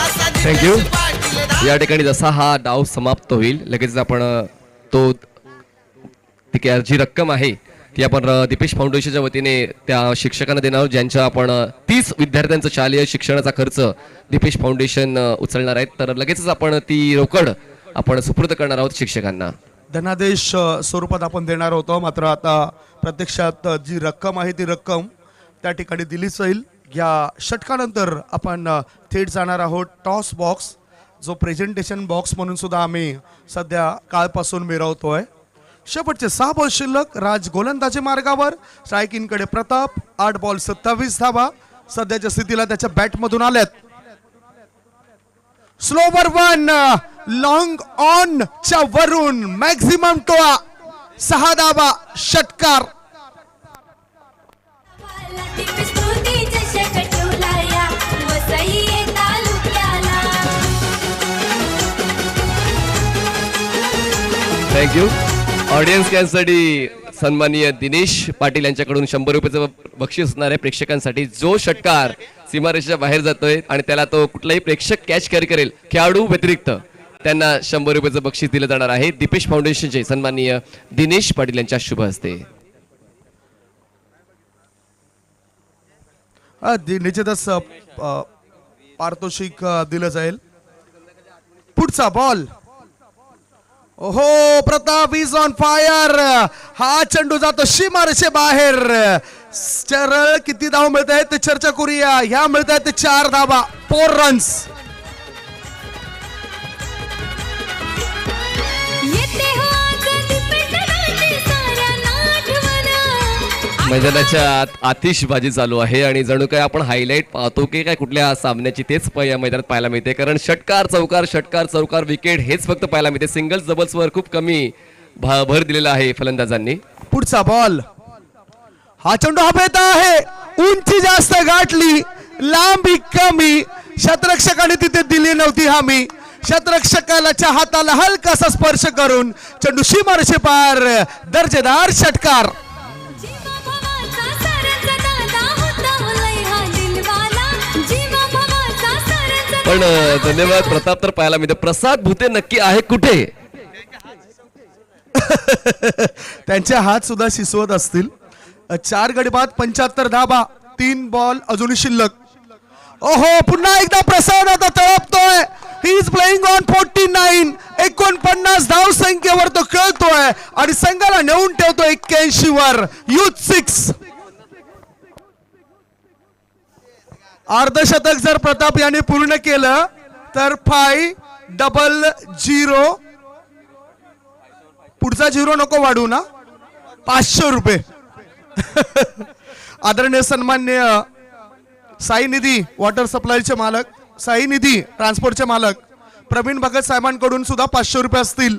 असा Thank you. दीपेश पाटील दादा. या ठिकाणी जसा हा डाव समाप्त होईल लगेच आपण तो जी रक्कम आहे ती आपण दीपेश फाउंडेशनच्या वतीने त्या शिक्षकांना देणार आहोत, ज्यांच्या आपण 30 विद्यार्थ्यांचं शालेय शिक्षणाचा खर्च दीपेश फाउंडेशन उचलणार आहेत. तर लगेचच आपण ती रोकड आपण सुपूर्द करणार आहोत शिक्षकांना. धनादेश स्वरूपात आपण देणार होतो, मात्र आता प्रत्यक्षात जी रक्कम आहे ती रक्कम त्या ठिकाणी दिलीच जाईल. या षटकानंतर आपण थेट जाणार आहोत टॉस बॉक्स, जो प्रेझेंटेशन बॉक्स म्हणून सुद्धा आम्ही सध्या कालपासून मिरवतोय. शेवटचे 6 बॉल शिल्लक. राज गोलंदाजी मार्गावर. स्ट्रायकिंगकडे प्रताप. 8 बॉल 27 धावा सध्याच्या स्थितीला त्याच्या बॅटमधून आल्यात. स्लोवर 1 लॉंग ऑन च्या वरून मॅक्झिमम टोळा 6 धावा षटकार. दीपेश स्मृती चषक ठेवला या वसई तालुक्याला. थँक्यू. ऑडियन्स कॅनसाठी सन्माननीय दिनेश पाटील यांच्याकडून 100 रुपयाचं बक्षीस असणार आहे प्रेक्षकांसाठी. जो षटकार सीमारेषेच्या बाहेर जातोय आणि त्याला तो कुठलाही प्रेक्षक कॅच कॅरी करेल, खेळाडू व्यतिरिक्त, त्यांना 100 रुपयाचं बक्षीस दिलं जाणार आहे दीपेश फाउंडेशनचे सन्माननीय दिनेश पाटील यांच्या शुभ हस्ते. निश्चितच पारितोषिक दिलं जाईल. पुढचा बॉल. ओहो, प्रताप इज ऑन फायर. हा चेंडू जातो सीमारेषे बाहेर. सरळ किती धाव मिळत आहेत ते चर्चा करूया. ह्या मिळत आहेत 4 धावा, 4 रन्स. येते हो आज दीपेश दादाची साऱ्यांना आठवण. मैदानाच्या आत आतिषबाजी चालू आहे आणि जणू काय आपण हायलाइट पाहतो की काय कुठल्या सामन्याची, तेच या मैदानात पाहायला मिळते. कारण षटकार चौकार विकेट हेच फक्त पाहायला मिळते. सिंगल्स डबल्सवर खूप कमी भर दिलेला आहे फलंदाजांनी. पुढचा बॉल. हा चेंडू हवेत आहे. उंची जास्त गाठली, लांबी कमी. क्षेत्ररक्षकाने तिथे दिली नव्हती हमी. क्षेत्ररक्षकाच्या हाताला हलकासा स्पर्श करून चेंडू सीमारेषे पार. दर्जेदार षटकार. जीवा भावाचा साऱ्यांचा दादा होता लय हा दिलवाला. जीवा भावाचा साऱ्यांचा पण धन्यवाद प्रताप. तर पाहायला मिळते प्रसाद भुते नक्की आहे कुठे? त्यांचे हात सुद्धा शिसवत असतील. 4 गडी बाद 75 धावा. 3 बॉल अजून शिल्लक. ओहो, पुन्हा एकदा प्रसाद आता तळपतोय. He is playing on 49. 49 धाव संख्येवर तो खेळतोय आणि संघाला नेऊन ठेवतो 81 वर. युथ 6. अर्धशतक जर प्रताप यांनी पूर्ण केलं तर 500 पुढचा 0 नको वाढू ना, 500 रुपये. आदरणीय सन्मान्य साई निधी वॉटर सप्लायचे मालक, साई निधी ट्रान्सपोर्टचे मालक प्रवीण भगत साहेबांकडून सुद्धा 500 रुपये असतील.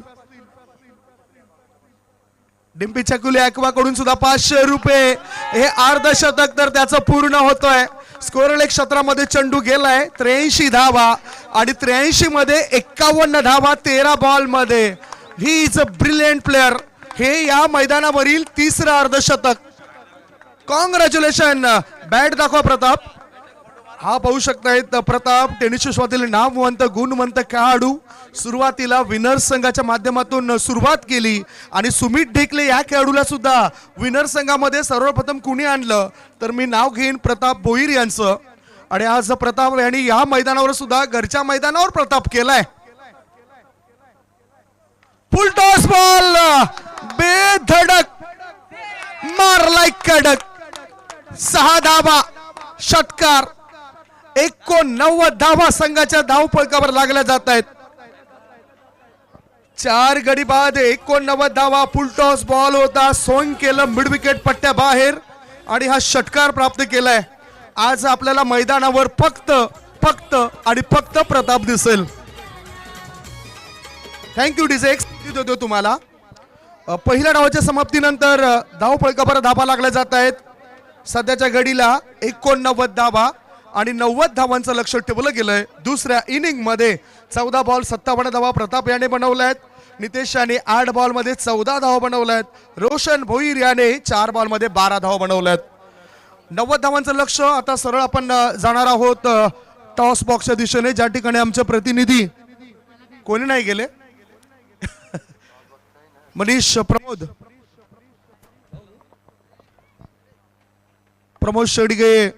डिम्पी चकुले ॲक्वा कडून सुद्धा 500 रुपये. हे अर्धशतक तर त्याचं पूर्ण होतोय. स्कोअर लेग क्षेत्रामध्ये चेंडू गेलाय 83 धावा आणि 83 मध्ये 51 धावा 13 बॉल मध्ये. He is a brilliant player. हे या मैदानावरील तिसरं अर्धशतक. कॉंग्रॅच्युलेशन. बॅट दाखवा प्रताप. हा पाहू शकतायत प्रताप टेनिस विश्वातील नामवंत गुणवंत खेळाडू. सुरुवातीला विनर्स संघाच्या माध्यमातून सुरुवात केली आणि सुमित ढेकले या खेळाडूला सुद्धा विनर्स संघामध्ये सर्वप्रथम कुणी आणलं तर मी नाव घेईन प्रताप भोईर यांचं. आणि आज प्रताप यांनी या मैदानावर सुद्धा घरच्या मैदानावर प्रताप केलाय. फुल टॉस बॉल बेधडक मारलाय कडक. 6 धावा षटकार. 89 धावा संघाच्या धावफलकावर लागल्या जात आहेत. 4 गडी बाद 89 धावा. फुल टॉस बॉल होता. सोंग केलं मिड विकेट पट्ट्या बाहेर आणि हा षटकार प्राप्त केलाय. आज आपल्याला मैदानावर फक्त आणि फक्त प्रताप दिसेल. थँक्यू डिझेक्स देतो तुम्हाला. पहिल्या डावाच्या समाप्तीनंतर धावफलकावर धावा लागल्या जात आहेत. सध्याच्या घडीला 89 धावा आणि 90 धावांचं लक्ष ठेवलं गेलंय. दुसऱ्या इनिंग मध्ये 14 बॉल 57 धावा प्रताप याने बनवल्यात. नितेश याने 8 बॉल मध्ये 14 धावा बनवल्यात. रोशन भोईर याने 4 बॉल मध्ये 12 धावा बनवल्यात. 90 धावांचं लक्ष. आता सरळ आपण जाणार आहोत टॉस बॉक्सच्या दिशेने, ज्या ठिकाणी आमचे प्रतिनिधी कोणी नाही गेले. मनीष प्रमोद शेडगे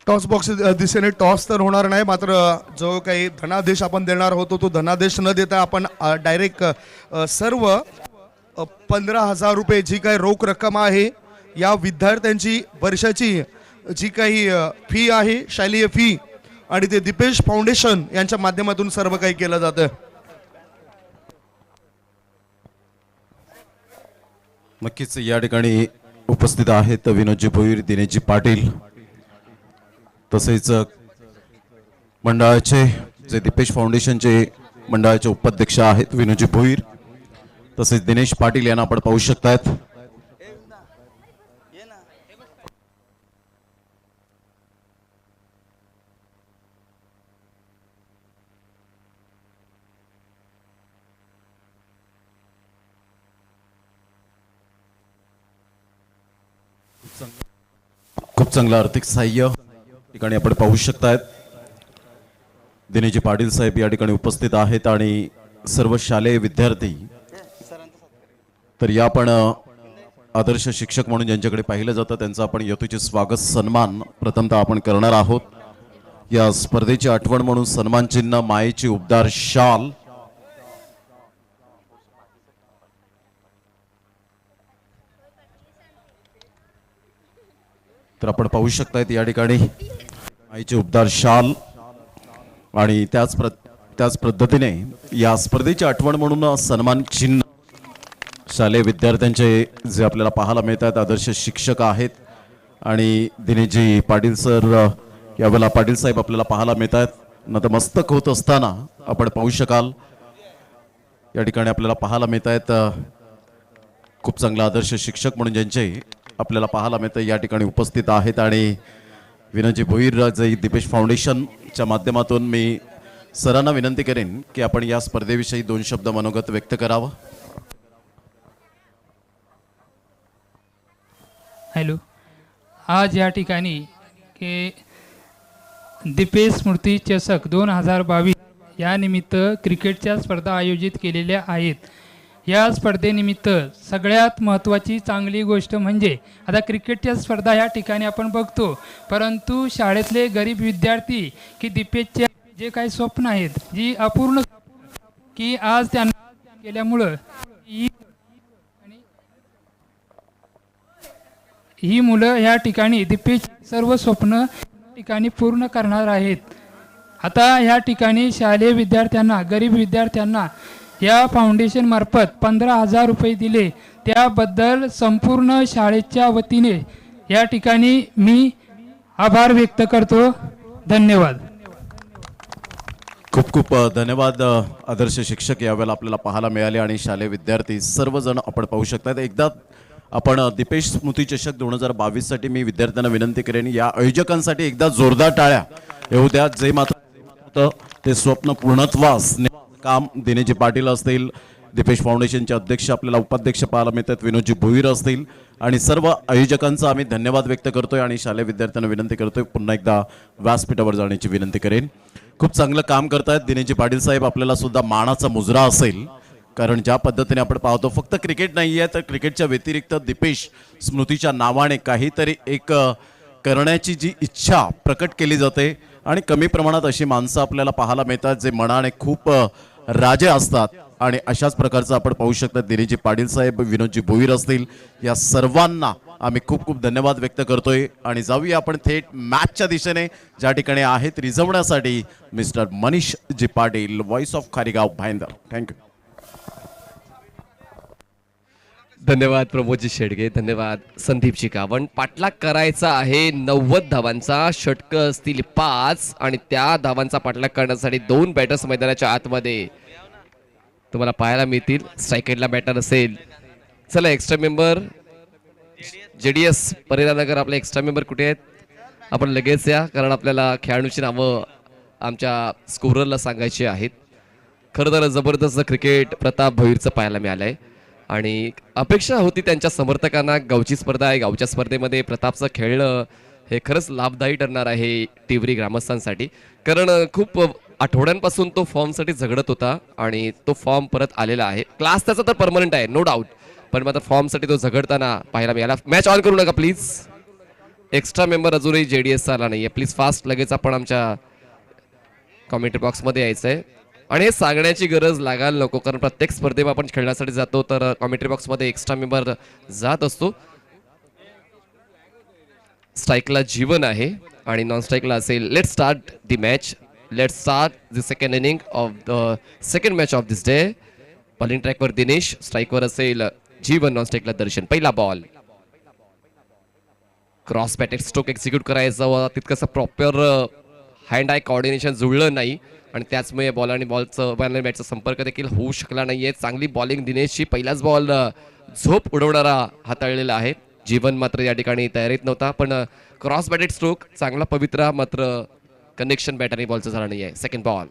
टॉस बॉक्स दिशेने टॉस तर होणार नाही, मात्र जो काही धनादेश आपण देणार होतो तो धनादेश न देता आपण डायरेक्ट सर्व 15,000 रुपये जी काही रोख रक्कम आहे या विद्यार्थ्यांची वर्षाची जी काही फी आहे शालेय फी आणि ते दीपेश फाउंडेशन यांच्या माध्यमातून सर्व काही केलं जातं. नक्कीच या ठिकाणी उपस्थित आहेत विनोदजी भोईर, दिनेशजी पाटील, तसेच मंडळाचे जे दीपेश फाउंडेशनचे मंडळाचे उपाध्यक्ष आहेत विनोदजी भोईर, तसेच दिनेश पाटील यांना आपण पाहू शकतात. खूप चांगलं आर्थिक सहाय्य ठिकाणी आपण पाहू शकतायत. दिनेशजी पाटील साहेब या ठिकाणी उपस्थित आहेत आणि सर्व शालेय विद्यार्थी. तर या पण आदर्श शिक्षक म्हणून ज्यांच्याकडे पाहिलं जातं त्यांचं आपण यथोचित स्वागत सन्मान प्रथमतः आपण करणार आहोत. या स्पर्धेची आठवण म्हणून सन्मान चिन्ह, मायेची उबदार शाल, तर आपण पाहू शकतायत या ठिकाणी आईचे उबदार शाल आणि त्याच पद्धतीने या स्पर्धेची आठवण म्हणून सन्मान चिन्ह शालेय विद्यार्थ्यांचे जे आपल्याला पाहायला मिळतात. आदर्श शिक्षक आहेत आणि दिनेशजी पाटील सर यावेळेला पाटील साहेब आपल्याला पाहायला मिळतात. नतमस्तक होत असताना आपण पाहू शकाल या ठिकाणी आपल्याला पाहायला मिळत आहेत खूप चांगला आदर्श शिक्षक म्हणून ज्यांचे आपल्याला पाहायला मिळतं या ठिकाणी उपस्थित आहेत. आणि विनोदजी भोईर जे दीपेश फाउंडेशनच्या माध्यमातून मी सरांना विनंती करेन की आपण या स्पर्धेविषयी 2 शब्द मनोगत व्यक्त करावं. हॅलो, आज या ठिकाणी के दीपेश स्मृती चषक 2022 या निमित्त क्रिकेटच्या स्पर्धा आयोजित केलेल्या आहेत. या स्पर्धेनिमित्त सगळ्यात महत्त्वाची चांगली गोष्ट म्हणजे आता क्रिकेटच्या स्पर्धा या ठिकाणी आपण बघतो, परंतु शाळेतले गरीब विद्यार्थी की दीपेशचे जे काही स्वप्न आहेत जी अपूर्ण की आज त्यांना केल्यामुळं ही मुलं या ठिकाणी दिपेश सर्व स्वप्न या ठिकाणी पूर्ण करणार आहेत. आता या ठिकाणी शालेय विद्यार्थ्यांना, गरीब विद्यार्थ्यांना या फाउंडेशनमार्फत 15,000 रुपये दिले, त्याबद्दल संपूर्ण शाळेच्या वतीने या ठिकाणी मी आभार व्यक्त करतो. धन्यवाद. खूप खूप धन्यवाद. आदर्श शिक्षक यावेळेला आपल्याला पाहायला मिळाले आणि शालेय विद्यार्थी सर्वजण आपण पाहू शकतात. एकदा आपण दीपेश स्मृती चषक 2022 साठी मी विद्यार्थ्यांना विनंती करेन, या आयोजकांसाठी एकदा जोरदार टाळ्या येऊ द्या. जे मात्र ते स्वप्न पूर्णत्वास काम दिनेजी पाटील असतील, दीपेश फाउंडेशनचे अध्यक्ष आपल्याला उपाध्यक्ष पाहायला मिळतात, विनोदजी भोईर असतील आणि सर्व आयोजकांचा आम्ही धन्यवाद व्यक्त करतोय आणि शालेय विद्यार्थ्यांना विनंती करतोय पुन्हा एकदा व्यासपीठावर जाण्याची विनंती करेन. खूप चांगलं काम करतायत दिनेजी पाटील साहेब. आपल्याला सुद्धा मानाचा मुजरा असेल, कारण ज्या पद्धतीने आपण पाहतो फक्त क्रिकेट नाही आहे तर क्रिकेटच्या व्यतिरिक्त दीपेश स्मृतीच्या नावाने काहीतरी एक करण्याची जी इच्छा प्रकट केली जाते आणि कमी प्रमाणात अशी माणसं आपल्याला पाहायला मिळतात जे मनाने खूप राजे असतात. आणि अशाच प्रकारचं आपण पाहू शकता दिनेजी पाटील साहेब, विनोदजी भोईर असतील, या सर्वांना आम्ही खूप खूप धन्यवाद व्यक्त करतोय. आणि जाऊया आपण थेट मॅचच्या दिशेने, ज्या ठिकाणी आहेत रिझवण्यासाठी mister Manish ji Patil, voice of Kharigaon Bhayandar. Thank you. धन्यवाद प्रमोदजी शेडगे, धन्यवाद संदीपजी कावण. पाठलाग करायचा आहे 90 धावांचा, षटकं असतील 5 आणि त्या धावांचा पाठलाग करण्यासाठी 2 बॅटर्स मैदानाच्या आतमध्ये तुम्हाला पाहायला मिळतील. स्ट्रायकेटला बॅटर असेल. चला एक्स्ट्रा मेंबर JDS परिरानगर, आपले एक्स्ट्रा मेंबर कुठे आहेत? आपण लगेच या, कारण आपल्याला खेळाडूंची नावं आमच्या स्कोररला सांगायची आहेत. खरं तर जबरदस्त क्रिकेट प्रताप भोईरचं पाहायला मिळालं आहे आणि अपेक्षा होती त्यांच्या समर्थकांना. गावची स्पर्धा आहे, गावच्या स्पर्धेमध्ये प्रतापचं खेळणं हे खरंच लाभदायी ठरणार आहे टिवरी ग्रामस्थांसाठी, कारण खूप आठवड्यांपासून तो फॉर्मसाठी झगडत होता आणि तो फॉर्म परत आलेला आहे. क्लास त्याचा तर परमनंट आहे, नो डाऊट, पण मात्र फॉर्मसाठी तो झगडताना पाहायला मिळाला. मॅच ऑन करू नका प्लीज. एक्स्ट्रा मेंबर अजूनही JDS आला नाही आहे. प्लीज फास्ट लगेच आपण आमच्या कॉमेंट्री बॉक्समध्ये यायचं आहे आणि हे सांगण्याची गरज लागायला नको, कारण प्रत्येक स्पर्धेत आपण खेळण्यासाठी जातो तर कॉमेंट्री बॉक्समध्ये एक्स्ट्रा मेंबर जात असतो. स्ट्राईकला जीवन आहे आणि नॉन स्ट्राईकला असेल. Let start the match. Let's start the second inning of the second match of this day. Bowling ट्रॅकवर दिनेश, स्ट्राईकवर असेल जीवन, नॉन स्ट्राईकला दर्शन. पहिला ball, cross batted stroke execute करायचं, तितकंसं प्रॉपर हँड आय कॉर्डिनेशन जुळलं नाही आणि त्याचमुळे बॉल आणि बॅटचा संपर्क देखील होऊ शकला नाहीये. चांगली बॉलिंग दिनेशची. पहिलाच बॉल झोप उडवणारा हाताळलेला आहे. जीवन मात्र या ठिकाणी तयारीत नव्हता, पण क्रॉस बॅटेड स्ट्रोक चांगला पवित्रा, मात्र कनेक्शन बॅट आणि बॉलचं झालं नाहीये. Second ball,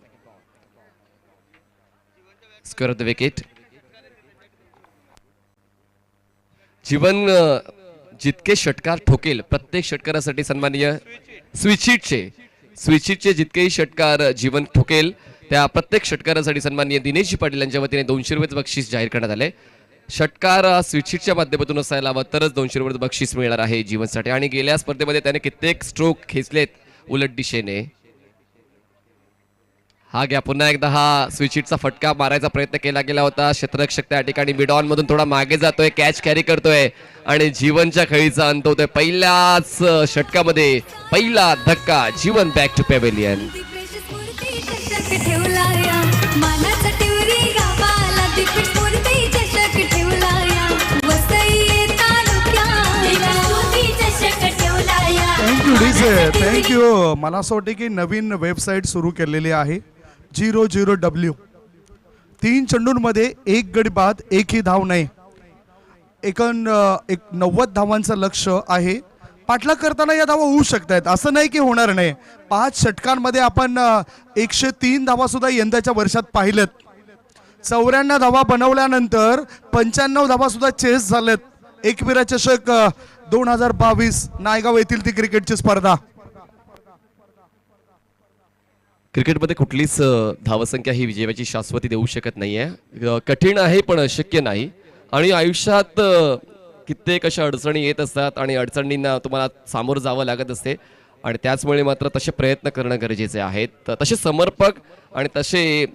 square of the wicket. Jeevan जितके षटकार ठोकेल, प्रत्येक षटकारासाठी सन्माननीय स्विचशीटचे जितकेही षटकार जीवन ठोकेल त्या प्रत्येक षटकारासाठी सन्माननीय दिनेशजी पाटील यांच्या वतीने 200 रुपये बक्षीस जाहीर करण्यात आले. षटकार स्विचशीटच्या माध्यमातून असायला हवं तरच 200 रुपये बक्षीस मिळणार आहे जीवनसाठी. आणि गेल्या स्पर्धेमध्ये त्याने कित्येक स्ट्रोक खेचलेत उलट दिशेने. हा घ्या पुन्हा एकदा हा स्विचशीटचा फटका मारायचा प्रयत्न केला गेला होता. क्षेत्ररक्षक त्या ठिकाणी मिड ऑन मधून थोडा मागे जातोय, कॅच कॅरी करतोय आणि जीवनच्या खेळीचा अंत होतोय. पहिल्याच षटकामध्ये पहिला धक्का. जीवन बॅक टू पॅव्हेलियन. दिपेश स्फूर्ती चषक ठेवलाया, मानाचा टिवरी गावाला दिपेश स्फूर्ती चषक ठेवलाया, वसई तालुक्याला स्फूर्ती चषक ठेवलाया. Thank you DJ, thank you. मला असं वाटतं की नवीन वेबसाईट सुरू केलेली आहे 00W. 3 चेंडूंमध्ये 1 गडी बाद, 1ही धाव नाही. एक 90 धावांचं लक्ष आहे. पाठलाग करताना या धावा होऊ शकत आहेत, असं नाही की होणार नाही. 5 षटकांमध्ये आपण 103 धावा सुद्धा यंदाच्या वर्षात पाहिलेत. 94 धावा बनवल्यानंतर 95 धावा सुद्धा चेस झालेत. एकविरा चषक 2022 नायगाव येथील ती क्रिकेटची स्पर्धा. क्रिकेटमध्ये कुठलीच धावसंख्या ही विजयाची शाश्वती देऊ शकत नाहीये. कठीण आहे पण अशक्य नाही. आणि आयुष्यात कित्येक अशा अडचणी येत असतात आणि अडचणींना तुम्हाला सामोरं जावं लागत असते आणि त्याचमुळे मात्र तसे प्रयत्न करणं गरजेचे आहेत. तसे समर्पक आणि तसे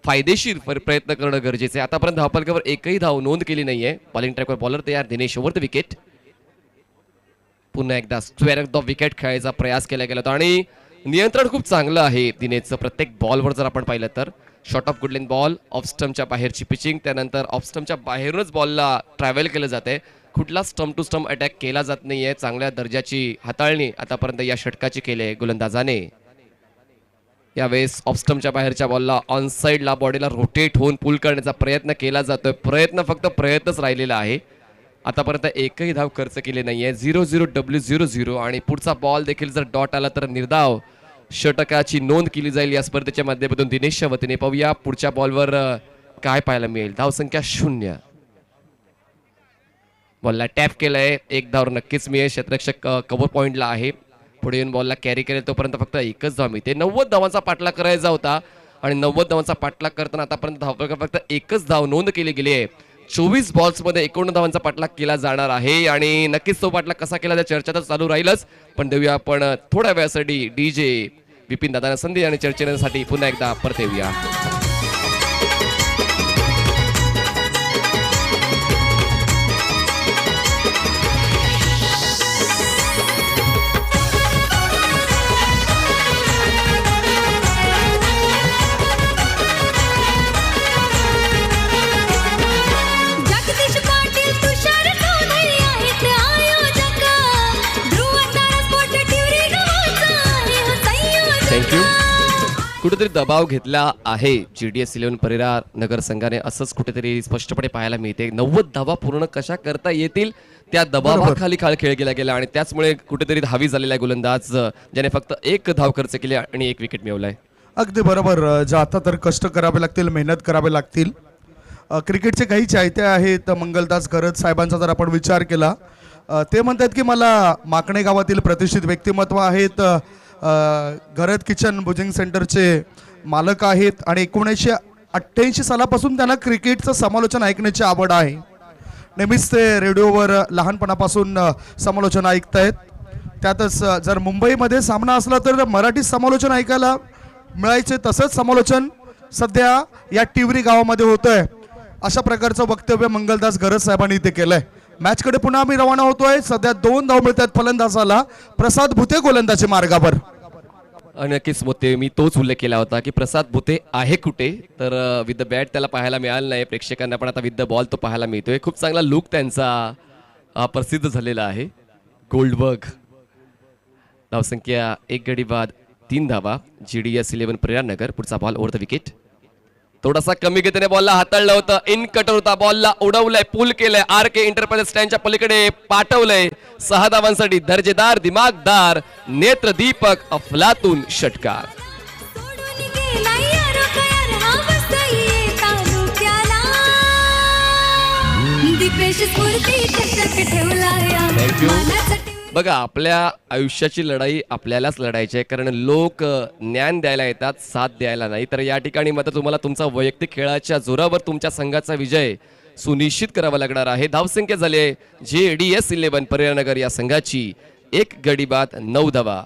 फायदेशीर प्रयत्न करणं गरजेचे आहे. आतापर्यंत धावफलकावर एकही धाव नोंद केली नाहीये. बॉलिंग ट्रॅकवर बॉलर तयार. Dinesh over the wicket. पुन्हा एकदा स्क्वेअर ऑफ द विकेट खेळायचा प्रयास केला गेला होता आणि नियंत्रण खूप चांगलं आहे दिनेशचं. प्रत्येक बॉलवर जर आपण पाहिलं तर शॉर्ट ऑफ गुडलेन बॉल, ऑफ स्टम्पच्या बाहेरची पिचिंग, त्यानंतर ऑफ स्टम्पच्या बाहेरूनच बॉलला ट्रॅव्हल केलं जाते. कुठला स्टम्प टू स्टम्प अटॅक केला जात नाहीये. चांगल्या दर्जाची हाताळणी आतापर्यंत या षटकाची केली आहे गोलंदाजाने. यावेळेस ऑफ स्टम्पच्या बाहेरच्या बॉलला ऑन साईडला बॉडीला रोटेट होऊन पुल करण्याचा प्रयत्न केला जातोय. प्रयत्न फक्त प्रयत्नच राहिलेला आहे. आतापर्यंत एकही धाव खर्च केली नाहीये. 0-0 W0-0 आणि पुढचा बॉल देखील जर डॉट आला तर निर्धाव षटकाची नोंद केली जाईल या स्पर्धेच्या माध्यमातून दिनेशच्या वतीने. पाहूया पुढच्या बॉलवर काय पाहायला मिळेल. धावसंख्या 0. बॉलला टॅप केलंय. एक धाव नक्कीच मिळेल. क्षेत्ररक्षक कव्हर पॉइंटला आहे. पुढे येऊन बॉलला कॅरी केलेल तोपर्यंत फक्त एकच धाव मिळते. 90 धावांचा पाठलाग करायचा होता आणि 90 धावांचा पाठलाग करताना आतापर्यंत धाव फक्त एकच धाव नोंद केली गेली आहे. 24 बॉल्समध्ये 51 धावांचा पाठलाग केला जाणार आहे आणि नक्कीच तो पाठलाग कसा केला त्या चर्चा तर चालू राहीलच. पण देऊया आपण थोड्या वेळासाठी DJ विपिन दादांना संधी आणि चर्चेसाठी पुन्हा एकदा परत येऊया. जगदीश पाटील, तुषार चौधरी आहेत आयोजक. ध्रुव तारा स्पोर्ट टिवरी गावाचा आहे हा संयोजक. थँक्यू. कुठेतरी दबाव घेतला आहे GDS 11 परिवार नगर संघाने, असंच कुठेतरी स्पष्टपणे पाहायला मिळते. 90 धावा पूर्ण कशा करता येतील त्या दबावाखाली खेळ केला गेला आणि त्याचमुळे कुठेतरी धावी झालेला गोलंदाज ज्याने फक्त एक धाव खर्च केली आणि एक विकेट मिळवलाय. अगदी बरोबर. जे आता तर कष्ट करावे लागतील, मेहनत करावे लागतील. क्रिकेटचे काही चाहते आहेत मंगलदास घरत साहेबांचा जर आपण विचार केला, ते म्हणतात की मला माकणे गावातील प्रतिष्ठित व्यक्तिमत्व आहेत. घरत किचन बुजिंग सेंटरचे मालक आहेत आणि 1988 सालापासून त्यांना क्रिकेटचं समालोचन ऐकण्याची आवड आहे. नेहमीच ते रेडिओवर लहानपणापासून समालोचन ऐकतायत. त्यातच जर मुंबईमध्ये सामना असला तर मराठी समालोचन ऐकायला मिळायचे. तसंच समालोचन सध्या या टिवरी गावामध्ये होतंय. अशा प्रकारचं वक्तव्य मंगलदास घरत साहेबांनी इथे केलंय. मॅचकडे पुन्हा आम्ही रवाना होतोय. सध्या 2 धाव मिळतात फलंदाजाला. प्रसाद भुते गोलंदाजी मार्गावर. आणि नक्कीच मोते मी तोच उल्लेख केला होता की प्रसाद भुते आहे कुठे, तर विथ द बॅट त्याला पाहायला मिळालं नाही प्रेक्षकांना, पण आता विथ द बॉल तो पाहायला मिळतोय. खूप चांगला लुक त्यांचा प्रसिद्ध झालेला आहे. गोल्डबर्ग. धावसंख्या 1 गडी बाद 3 धावा. GDS 11 परिवार नगर. पुढचा बॉल ओव्हर द विकेट. थोडासा कमी गतीने बॉलला हाताळलं होतं. इन कटर होता. बॉलला उडवलंय, पुल केलंय. RK इंटरप्राइजेस स्टँडच्या पलीकडे पाठवलंय. 6 धावांसाठी दर्जेदार दिमागदार नेत्रदीपक अफलातून षटकार. सोडून गेला यार कयार हा वसई तालुक्याला. दीपेश स्फूर्ती चषक ठेवला या Thank you. मानाचा टिवरी. बघा, आपल्या आयुष्याची लढाई आपल्यालाच लढायची आहे, कारण लोक ज्ञान द्यायला येतात, साथ द्यायला नाही. तर या ठिकाणी मात्र तुम्हाला तुमचा वैयक्तिक खेळाच्या जोरावर तुमच्या संघाचा विजय सुनिश्चित करावा लागणार आहे. धावसंख्या झाली आहे GDS 11 परिवार नगर या संघाची 1 गडी बाद 9 धावा.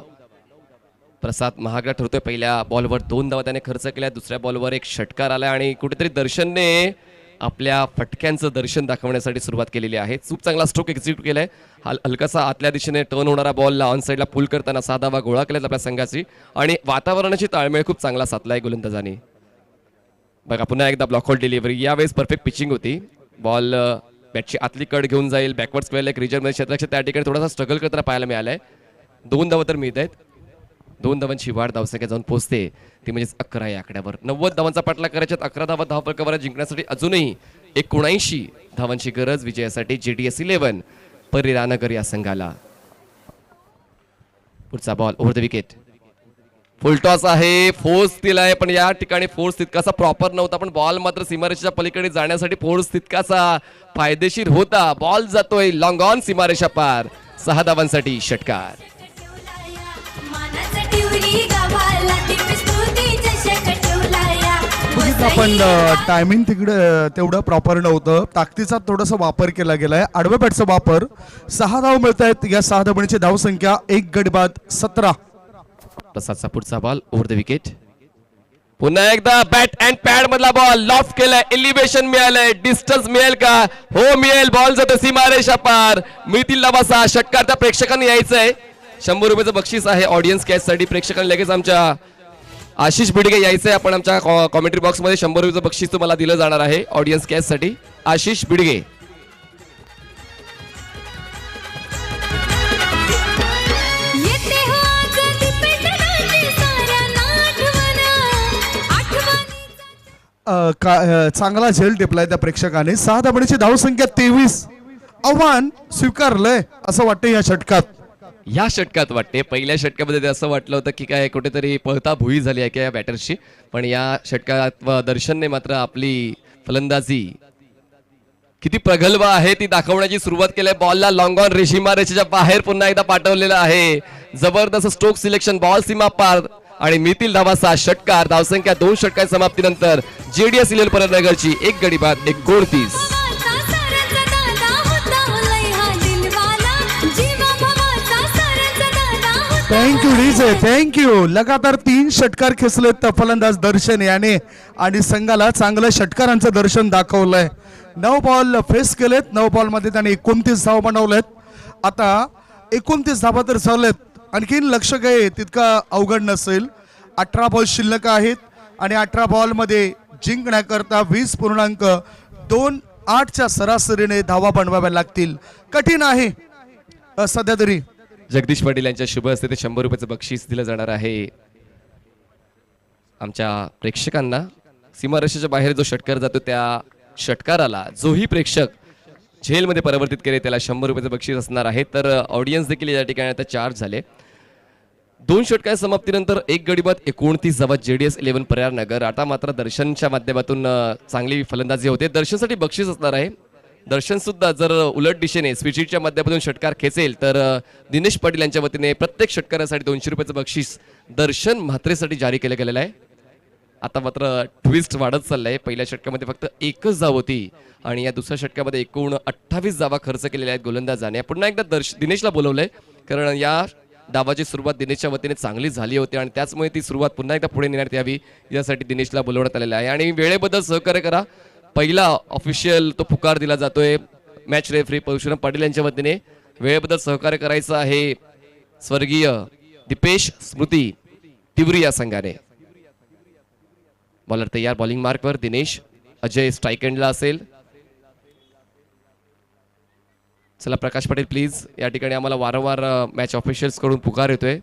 प्रसाद महागडा ठरतोय. पहिल्या बॉलवर 2 धावा त्याने खर्च केल्या. दुसऱ्या बॉलवर एक षटकार आला आणि कुठेतरी दर्शनने आपल्या फटक्यांचं दर्शन दाखवण्यासाठी सुरुवात केलेली आहे. खूप चांगला स्ट्रोक एक्झिक्यूट केलाय. हलकासा आतल्या दिशेने टर्न होणारा बॉलला ऑन साईडला पुल करताना 6 धावा गोळा केल्यात आपल्या संघाची आणि वातावरणाची ताळमेळ खूप चांगला साधलाय गोलंदाजाने. बघा, पुन्हा एकदा ब्लॉक होल डिलिव्हरी. यावेळेस परफेक्ट पिचिंग होती. बॉल बॅटची आतली कड घेऊन जाईल. बॅकवर्ड स्क्वेअर एक रिजनमध्ये क्षेत्ररक्षक त्या ठिकाणी थोडासा स्ट्रगल करताना पाहायला मिळालाय. 2 धावा तर मिळत आहेत. 2 धावांची वाढ धावसंख्या जाऊन पोहोचते ती म्हणजेच 11 या आकड्यावर. 90 धावांचा पाठलाग करायच्यात. 11 धावा धावफलकावर जिंकण्यासाठी अजूनही 79 धावांची गरज विजयासाठी GDS 11 परिवार नगर या संघाला. पुढचा ball over the wicket. Full toss आहे. फोर्स दिलाय, पण या ठिकाणी फोर्स तितकासा प्रॉपर नव्हता, पण बॉल मात्र सीमारेषेच्या पलीकडे जाण्यासाठी फोर्स तितकासा फायदेशीर होता. बॉल जातोय लॉंग ऑन सीमारेषा पार. 6 धावांसाठी षटकार. मानाचा टिवरी गावाला दीपेश स्फूर्ती चषक ठेवला या बघितलं आपण टायमिंग तिकडे तेवढं प्रॉपर नव्हतं. ताकदीचा थोडासा वापर केला गेलाय. आडव्या बॅटचा वापर. 6 धाव मिळत आहेत. या 6 धावांची धावसंख्या 1 गडी बाद 17. प्रसादचा पुढचा बॉल ओव्हर द विकेट. पुन्हा एकदा बॅट अँड पॅड मधला बॉल लॉफ्ट केलाय, एलिव्हेशन मिळालंय, डिस्टन्स मिळेल का? हो मिळेल. बॉल जातो सीमारेषा पार, मिळतील लाभासा षटकार. त्या प्रेक्षकांनी यायचंय. 100 रुपयाचं बक्षीस आहे ऑडियन्स कॅच साठी. प्रेक्षकांनी लगेच आमच्या आशिष बिडगे यायचंय. आपण आमच्या कॉमेंट्री बॉक्स मध्ये 100 रुपयाचं बक्षीस तुम्हाला दिलं जाणार आहे ऑडियन्स कॅच साठी. आशिष बिडगे. येते हो आज दिपेशराची साऱ्यांना आठवण. चांगला झेल टिपलाय त्या प्रेक्षकाने. 6 धाबांची धावसंख्या 23. आव्हान स्वीकारलंय असं वाटतं या षटकात. या षटकात वाटते. पहिल्या षटकामध्ये ते असं वाटलं होतं की काय कुठेतरी पळता भुई झाली आहे का या बॅटरची, पण या षटकात दर्शनने मात्र आपली फलंदाजी किती प्रगल्भ आहे ती दाखवण्याची सुरुवात केली. बॉलला लॉंग ऑन रेशीमा रेषेच्या बाहेर पुन्हा एकदा पाठवलेलं आहे. जबरदस्त स्ट्रोक सिलेक्शन, बॉल सीमा पार आणि मिळतील धावासा षटकार. धावसंख्या 2 षटकार समाप्तीनंतर जेडीएस इलेव्हन परतनगरची 1 गडी बाद 1 भावाचा साऱ्यांचा दादा होता हो लय हा दिलवाला. जीवा भावाचा साऱ्यांचा दादा होता. Thank you DJ, thank you. लगातार 3 षटकार खेचलेत फलंदाज दर्शन याने आणि संघाला चांगलं षटकारांचं दर्शन दाखवलंय. 9 बॉल फेस केलेत. 9 बॉल मध्ये त्याने 29 धावा बनवलेत. आता 29 धावा तर झालेत. आणखीन लक्ष काय तितका अवघड नसेल. 18 बॉल शिल्लक आहेत आणि 18 बॉल मध्ये जिंकण्याकरता 20.28च्या सरासरीने धावा बनवाव्या लागतील. कठीण आहे सध्या तरी. जगदीश पाटील यांच्या शुभ हस्ते ते 100 रुपयाचं बक्षीस दिलं जाणार आहे आमच्या प्रेक्षकांना. सीमारेषेच्या बाहेर जो षटकार जातो त्या षटकाराला जोही प्रेक्षक झेलमध्ये परिवर्तित केले त्याला 100 रुपयाचं बक्षीस असणार आहे. तर ऑडियन्स देखील या ठिकाणी आता चार्ज झाले. 2 षटकार समाप्तीनंतर 1 गडी बाद 29 धावा जेडीएस इलेव्हन पर्यार नगर. आता मात्र दर्शनच्या माध्यमातून चांगली फलंदाजी होते. दर्शनसाठी बक्षीस असणार आहे. दर्शन सुद्धा जर उलट दिशेने स्विचिटच्या माध्यमातून षटकार खेचेल तर दिनेश पाटील यांच्या वतीने प्रत्येक षटकारासाठी 200 रुपयाचं बक्षीस दर्शन म्हात्रेसाठी जारी केलं गेलेलं आहे. आता मात्र ट्विस्ट वाढत चाललंय. पहिल्या षटकामध्ये फक्त 1च धाव होती आणि या दुसऱ्या षटकामध्ये एकूण 28 धावा खर्च केलेल्या आहेत गोलंदाजाने. पुन्हा एकदा दिनेशला बोलवलंय कारण या डावाची सुरुवात दिनेशच्या वतीने चांगली झाली होती आणि त्याचमुळे ती सुरुवात पुन्हा एकदा पुढे नेण्यात यावी यासाठी दिनेशला बोलवण्यात आलेलं आहे. आणि वेळेबद्दल सहकार्य करा. पहिला ऑफिशियल तो पुकार दिला जातोय मॅच रेफरी परशुराम पाटील यांच्या वतीने. वेळेबद्दल सहकार्य करायचं आहे स्वर्गीय दीपेश स्मृती तिवरी या संघाने. बॉलर तयार, बॉलिंग मार्कवर दिनेश. अजय स्ट्राईक एंडला असेल. चला प्रकाश पाटील प्लीज. या ठिकाणी आम्हाला वारंवार मॅच ऑफिशियल्स कडून पुकार येतोय.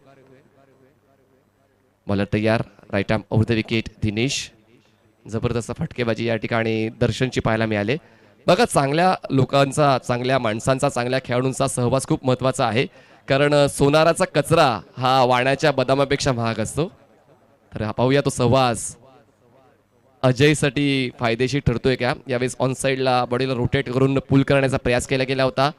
बॉलर तयार, right arm over the wicket Dinesh. जबरदस्त फटकेबाजी या ठिकाणी दर्शनची पाहायला मिळाले. बघा चांगल्या लोकांचा, चांगल्या माणसांचा, चांगल्या खेळाडूंचा सहवास खूप महत्वाचा आहे कारण सोनाराचा कचरा हा वाण्याच्या बदामापेक्षा महाग असतो. तर पाहूया तो सहवास अजयसाठी फायदेशीर ठरतोय का. यावेळेस ऑन साईडला बॉडीला रोटेट करून पुल करण्याचा प्रयास केला गेला होता.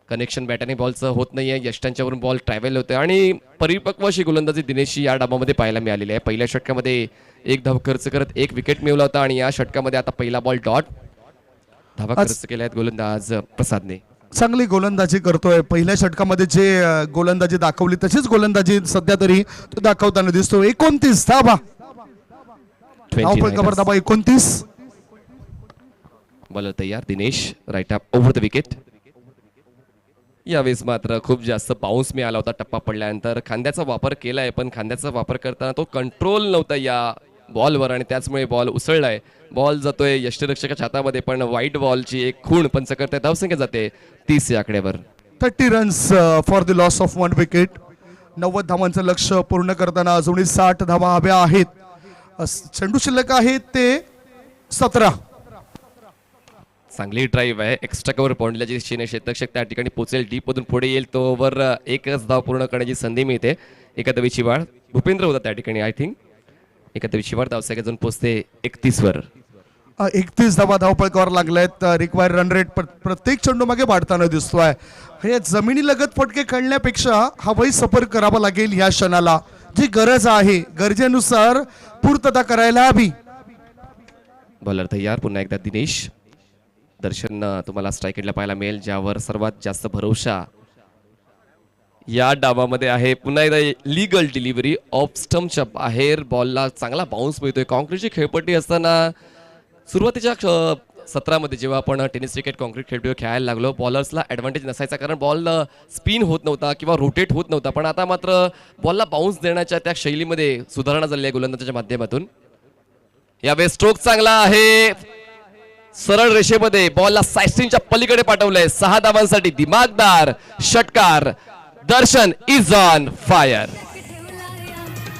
कनेक्शन बॅटाने बॉलचं होत नाहीये. यष्टांच्यावरून बॉल ट्रॅव्हल होतोय आणि परिपक्व अशी गोलंदाजी दिनेशची या डाबामध्ये पाहायला मिळालेली आहे. पहिल्या षटकामध्ये 1 धाव खर्च करत 1 विकेट मिळवला होता आणि या षटकामध्ये आता पहिला बॉल डॉट. धावा खर्च केल्या आहेत गोलंदाज प्रसादने. चांगली गोलंदाजी करतोय. पहिल्या षटकामध्ये जे गोलंदाजी दाखवली तशीच गोलंदाजी सध्या तरी तो दाखवताना दिसतो. 29 धावा. धावा 29. बॉलर तयार Dinesh, right arm over the wicket. यावेळेस मात्र खूप जास्त बाउन्स मिळाला होता टप्पा पडल्यानंतर. खांद्याचा वापर केलाय पण खांद्याचा वापर करताना तो कंट्रोल नव्हता या बॉलवर आणि त्याचमुळे बॉल उसळलाय. बॉल जातोय यष्टिरक्षकाच्या हातामध्ये पण वाईट बॉलची एक खूण पंच करताय. धावसंख्या जाते 30 या आकड्यावर. 30 runs for the loss of 1 wicket. 90 धावांचं लक्ष पूर्ण करताना अजूनही 60 धावा हव्या आहेत. चेंडू शिल्लक आहेत ते 17. चांगली ड्राईव्ह आहे. एक्स्ट्रा कव्हर पॉइंटला जी दिशेने क्षेत्ररक्षक त्या ठिकाणी पोहोचेल, डीप मधून पुढे येईल तो ओव्हर 1च धाव पूर्ण करण्याची संधी मिळते. एकादवी चिवाड भूपेंद्र होता त्या ठिकाणी आय थिंक. एकादवी चिवाड धावसंख्या जाऊन पोहोचते 31 वर. 31 धावा धावपळकावर लागल्यात. रिक्वायर रन रेट प्रत्येक चेंडू मागे वाढताना दिसतोय. हे जमिनी लगत फटके खेळण्यापेक्षा हवाई सफर करावा लागेल या क्षणाला. जी गरज आहे गरजेनुसार पूर्तता करायला हवी. बॉलर तयार, पुन्हा एकदा दिनेश. दर्शन तुम्हाला स्ट्राईक एंडला पाहायला मिळेल ज्यावर सर्वात जास्त भरोसा या डावामध्ये आहे पुन्हा एकदा लीगल डिलिव्हरी ऑफ स्टंपच्या बाहेर बॉलला चांगला बाउन्स मिळतोय. कॉन्क्रीटची खेळपट्टी असताना सुरुवातीच्या सत्रामध्ये जेव्हा आपण टेनिस क्रिकेट कॉन्क्रीट खेळायला लागलो बॉलर्सला ॲडव्हान्टेज नसायचा कारण बॉल स्पिन होत नव्हता किंवा रोटेट होत नव्हता. पण आता मात्र बॉलला बाउन्स देण्याच्या त्या शैलीमध्ये सुधारणा झाली आहे गोलंदाजाच्या माध्यमातून. यावेळी स्ट्रोक चांगला आहे. सरळ रेषेमध्ये बॉलला सायस्टिनच्या पलीकडे पाठवलंय. 6 धावांसाठी दिमागदार षटकार. दर्शन इज ऑन फायर.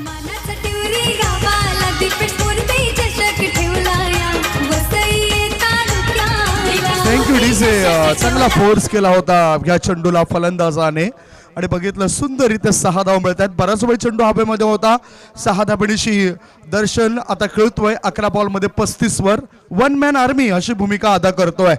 मानाचा टिवरी गावाला दीपेश मूर्ती चषक ठेवलाया वसई तालुक्याला. Thank you DJ. चांगला फोर्स केला होता ह्या चेंडूला फलंदाजाने आणि बघितलं सुंदररीत्या 6 धावा मिळत आहेत. बराच वेळ चेंडू हवेमध्ये होता. 6 धाबेनिशी दर्शन आता खेळतोय 11 बॉलमध्ये 35 वर. वन मॅन आर्मी अशी भूमिका अदा करतोय.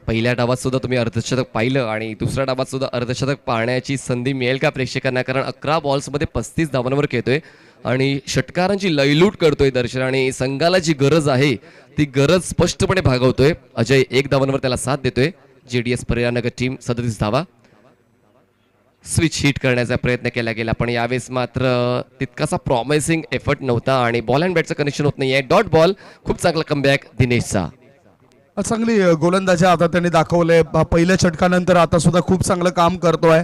पहिल्या डावात सुद्धा तुम्ही अर्धशतक पाहिलं आणि दुसऱ्या डावात सुद्धा अर्धशतक पाहण्याची संधी मिळेल का प्रेक्षकांना कारण 11 बॉल्समध्ये 35 धावांवर खेळतोय आणि षटकारांची लयलूट करतोय दर्शन आणि संघाला जी गरज आहे ती गरज स्पष्टपणे भागवतोय. अजय 1 धावांवर त्याला साथ देतोय. JDS परिरानगर टीम 37 धावा. स्विच हिट करण्याचा प्रयत्न केला गेला पण यावेळेस मात्र तितकासा प्रॉमिसिंग एफर्ट नव्हता आणि बॉल अँड बॅटचं कनेक्शन होत नाहीये. Dot ball. खूप चांगला कमबॅक दिनेशचा. चांगली गोलंदाजी आता त्यांनी दाखवले. पहिल्या षटकानंतर आता सुद्धा खूप चांगलं काम करतोय.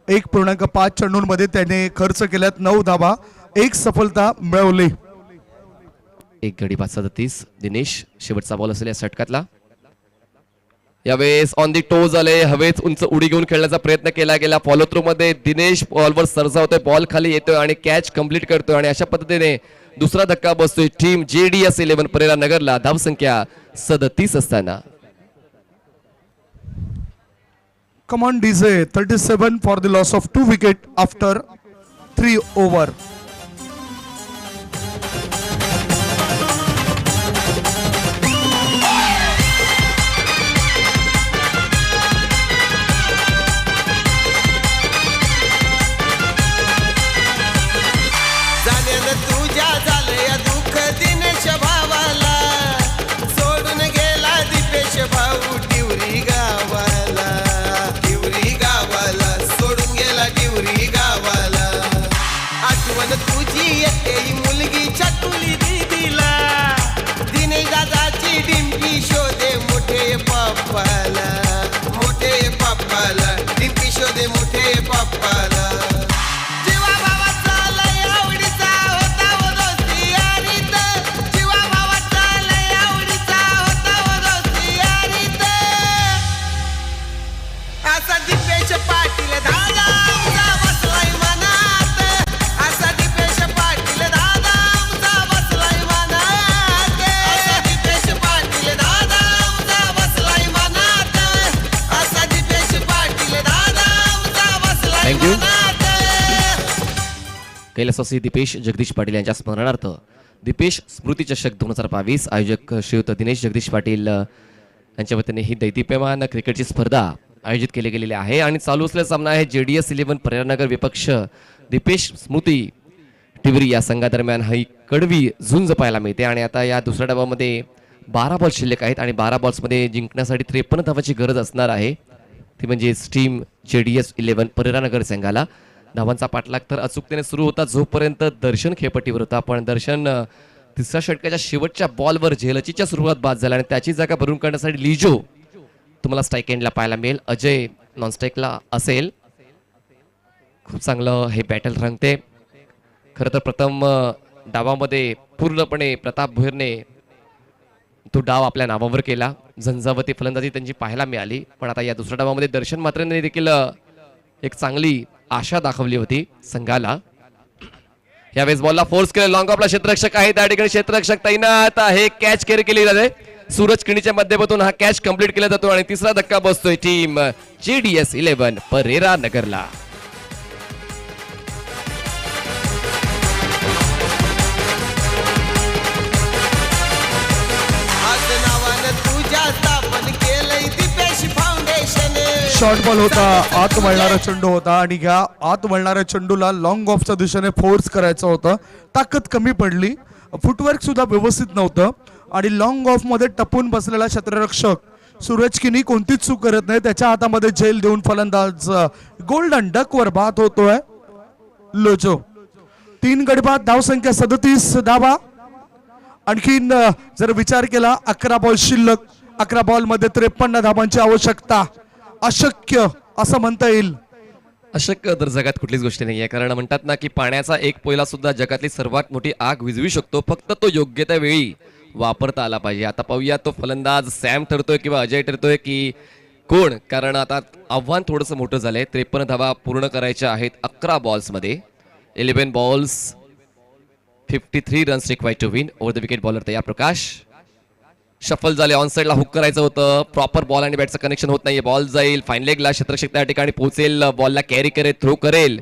1.5 चेंडूंमध्ये त्याने खर्च केल्यात 9 धावा. 1 सफलता मिळवली. 1 गडी 37. दिनेश शेवटचा बॉल असेल या षटकातला. यावेळेस ऑन दी टो झाले. हवेच उंच उडी घेऊन खेळण्याचा प्रयत्न केला गेला. फॉलो थ्रू मध्ये दिनेश बॉलवर सरसावतोय. बॉल खाली येतोय आणि कॅच कंप्लीट करतोय आणि अशा पद्धतीने दुसरा धक्का बसतोय टीम JDS 11 परेरा नगरला. धावसंख्या 37 असताना. Come on DJ. 37 for the loss of 2 wicket after 3 over. जाण्यानं तुझ्या झालंय दुःख दिनेश भावाला सोडून गेला दीपेश भाऊ टिवरी गावाला. टिवरी गावाला सोडून गेला टिवरी गावाला. आठवण तुझी येते मुलगी छकुली दीदीला. दिनेश दादाची डिंपी शोधे मोठे पप्पाला. मोठे पप्पाला डिंपी शोधे मोठे पप्पाला. जीवा भावाचा लय आवडीचा होता वो दोस्ती यारीत. जीवा भावाचा लय आवडीचा होता वो दोस्ती यारीत. असा दीपेश पाटील दादा आमचा बसलाय मनात. असा दीपेश पाटील दादा आमचा बसलाय मनात. असा दीपेश पाटील दादा आमचा बसलाय मनात. असा दीपेश पाटील दादा आमचा बसलाय Thank you. मनात. कैलासवासी दीपेश जगदीश पाटील यांच्या स्मरणार्थ दीपेश स्मृती चषक 2022 आयोजक श्रीयुत दिनेश जगदीश पाटील यांच्या वतीने ही दैदिप्यमान क्रिकेटची स्पर्धा आयोजित केली गेलेली आहे आणि चालू असलेला सामना आहे JDS 11 परेरानगर विपक्ष दीपेश स्मृती टिवरी या संघादरम्यान ही कडवी झुंज पाहायला मिळते आणि आता या दुसऱ्या डावामध्ये 12 बॉल शिल्लक आहेत आणि 12 बॉल्समध्ये जिंकण्यासाठी 53 धावाची गरज असणार आहे. ती म्हणजे टीम JDS 11 परेरानगर संघाला. धावांचा पाठलाग तर अचूकतेने सुरू होता जोपर्यंत दर्शन खेळपट्टीवर होता पण दर्शन तिसऱ्या षटकाच्या शेवटच्या बॉलवर झेलचीच्या सुरुवात बाद झाला आणि त्याची जागा भरून काढण्यासाठी लिजो तुम्हाला स्ट्राईक एंडला पाहायला मिळेल. अजय नॉनस्ट्राईकला असेल. खूप चांगलं हे बॅटल रंगते. खरं तर प्रथम डावामध्ये पूर्णपणे प्रताप भोईरने तो डाव आपल्या नावावर केला. झंझावती फलंदाजी त्यांची पाहायला मिळाली पण आता या दुसऱ्या डावामध्ये दर्शन मात्रेने देखील एक चांगली आशा दाखवली होती संघाला. यावेळेस बॉलला फोर्स केला. लॉंग ऑफला क्षेत्ररक्षक आहे त्या ठिकाणी क्षेत्ररक्षक तैनात आहे. कॅच केली केली जाते. सूरज किणीच्या माध्यमातून हा कॅच कंप्लीट केला जातो आणि तिसरा धक्का बसतोय टीम JDS 11 परेरा नगरला. आज नावानं तुझ्या स्थापन केलंय दीपेश फाउंडेशन. शॉर्ट बॉल होता. आत वळणारा चेंडू होता आणि ह्या आत वळणाऱ्या चेंडूला लॉंग ऑफच्या दिशेने फोर्स करायचं होतं. ताकद कमी पडली. फुटवर्क सुद्धा व्यवस्थित नव्हतं आणि लॉंग ऑफ मध्ये टपून बसलेला क्षेत्ररक्षक सूरज किनी कोणतीच चूक करत नाही, त्याच्या हातामध्ये झेल देऊन फलंदाज गोल्डन डक वर बाद होतोय लोचो. 3 गडी बाद, धावसंख्या 37 धावा. आणखीन जर विचार केला 11 बॉल शिल्लक, 11 बॉल मध्ये 53 धावांची आवश्यकता, अशक्य असं म्हणता येईल. अशक्य तर जगात कुठलीच गोष्ट नाही आहे, कारण म्हणतात ना की पाण्याचा एक पोयला सुद्धा जगातली सर्वात मोठी आग विझवू शकतो, फक्त तो योग्य त्या वेळी वापरता आला पाहिजे. आता पाहूया तो फलंदाज सॅम ठरतोय किंवा अजय ठरतोय की कोण, कारण आता आव्हान थोडंसं मोठं झालंय. 53 धावा पूर्ण करायच्या आहेत 11 बॉल्समध्ये. 11 balls 53 runs required to win. Over the wicket bowler तयार प्रकाश. शफल झाले, ऑन साईडला हुक करायचं होतं, प्रॉपर बॉल आणि बॅटचं कनेक्शन होत नाहीये. बॉल जाईल फाईन लेगला, क्षेत्ररक्षक त्या ठिकाणी पोहोचेल, बॉलला कॅरी करेल, थ्रो करेल.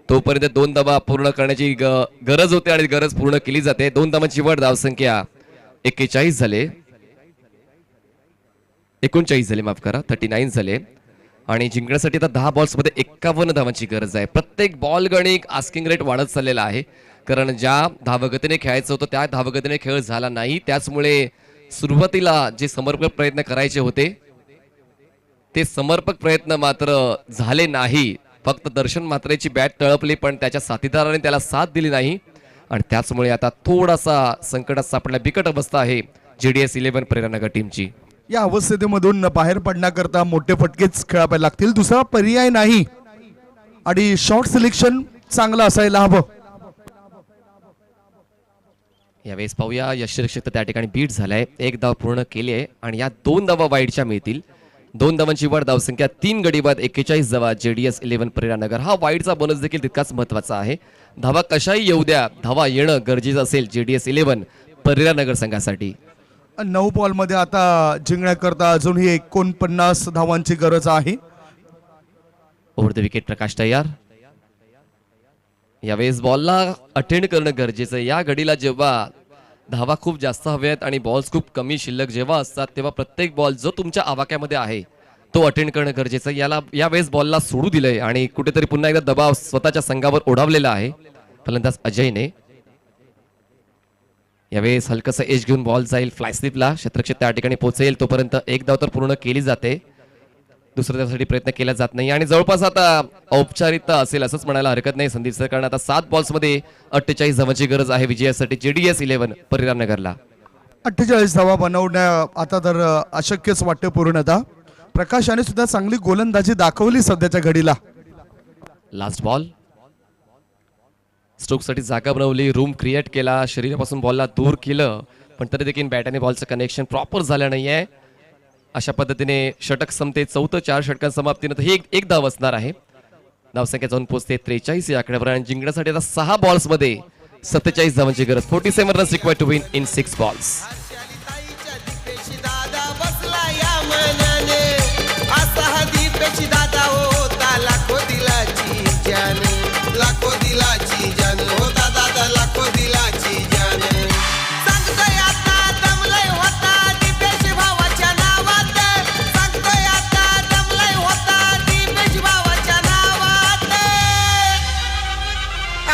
तोपर्यंत 2 धावा पूर्ण करण्याची गरज होते आणि गरज पूर्ण केली जाते. 2 धावांची वर, धावसंख्या 41 झाले, 39 झाले, माफ करा, 39 झाले. आणि जिंकण्यासाठी आता 10 बॉल्समध्ये 51 धावांची गरज आहे. प्रत्येक बॉल गणिक आस्किंग रेट वाढत चाललेला आहे, कारण ज्या धावगतीने खेळायचं होतं त्या धावगतीने खेळ झाला नाही. त्याचमुळे सुरुवातीला जे समर्पक प्रयत्न करायचे होते ते समर्पक प्रयत्न मात्र झाले नाही. फक्त दर्शन मात्रेची बॅट तळपली, पण त्याच्या साथीदाराने त्याला साथ दिली नाही आणि त्याचमुळे आता थोडासा संकटात सापडल्या बिकट अवस्था आहे JDS 11 प्रेरणानगर टीमची. या अवस्थेमधून बाहेर पडण्याकरता मोठे फटकेच खेळावे लागतील, दुसरा पर्याय नाही. आणि शॉर्ट सिलेक्शन चांगलं असायला हवं. यावेळेस पाहूया यशरक्षक त्या ठिकाणी बीट झालाय, 1 धाव पूर्ण केली आहे आणि या 2 धावा वाईडच्या मिळतील. 2 धावांची वर, धावसंख्या 3 गडी बाद, 41 धावा. JDS 11 प्रेरणानगर. हा वाईडचा बोनस देखील तितकाच महत्वाचा आहे. धावा कशाही येऊ द्या, धावा येणं गरजेचं असेल JDS 11 प्रेरणानगर संघासाठी. 9 बॉल मध्ये आता जिंकण्याकरता अजूनही 49 धावांची गरज आहे. ओव्हर द विकेट प्रकाश तयार. यावेळेस बॉलला अटेंड करणं गरजेचं आहे. या घडीला जेव्हा धावा खूप जास्त हव्यात आणि बॉल्स खूप कमी शिल्लक जेव्हा असतात, तेव्हा प्रत्येक बॉल जो तुमच्या आवाक्यामध्ये आहे तो अटेंड करणं गरजेचं आहे. यावेळेस बॉलला सोडू दिलंय आणि कुठेतरी पुन्हा एकदा दबाव स्वतःच्या संघावर ओढावलेला आहे फलंदाज अजयने. यावेळेस हलकसा एज घेऊन बॉल जाईल फ्लाय स्लिपला, क्षेत्ररक्षक त्या ठिकाणी पोहोचेल. तोपर्यंत 1 धाव तर पूर्ण केली जाते, दुसऱ्या धावासाठी प्रयत्न केला जात नाही आणि जवळपास आता औपचारिकता असेल असंच म्हणायला हरकत नाही संदीप सर, कारण आता 7 बॉल्समध्ये 48 धावांची गरज आहे विजयासाठी JDS 11 परिरामनगरला. 48 धावा बनवण्या आता तर अशक्यच वाटतं पूर्णतः. प्रकाशाने सुद्धा चांगली गोलंदाजी दाखवली सध्याच्या घडीला. लास्ट बॉल, स्ट्रोकसाठी जागा बनवली, रूम क्रिएट केला, शरीरापासून बॉलला दूर केलं, पण तरी देखील बॅट आणि बॉलचं कनेक्शन प्रॉपर झालं नाहीये. अशा पद्धतीने षटक संपते. 4 षटकां समाप्तीनंतर ही एक धाव असणार आहे. धावसंख्या जाऊन पोहोचते 43 या आकड्यावर आणि जिंकण्यासाठी आता 6 बॉल्समध्ये 47 धावांची गरज. 47 runs required to win in 6 balls. ताईच्या दीपेशी दादा बसला या मनाने, असा हा दीपेशी दादा होता लाखो दिलाची जान, लाखो दिलाची जान होता दादा, लाखो दिलाची जान. सांगतोय आता दमलय होता दीपेशी भावाच्या नावात, सांगतोय आता दमलय होता दीपेशी भावाच्या नावात.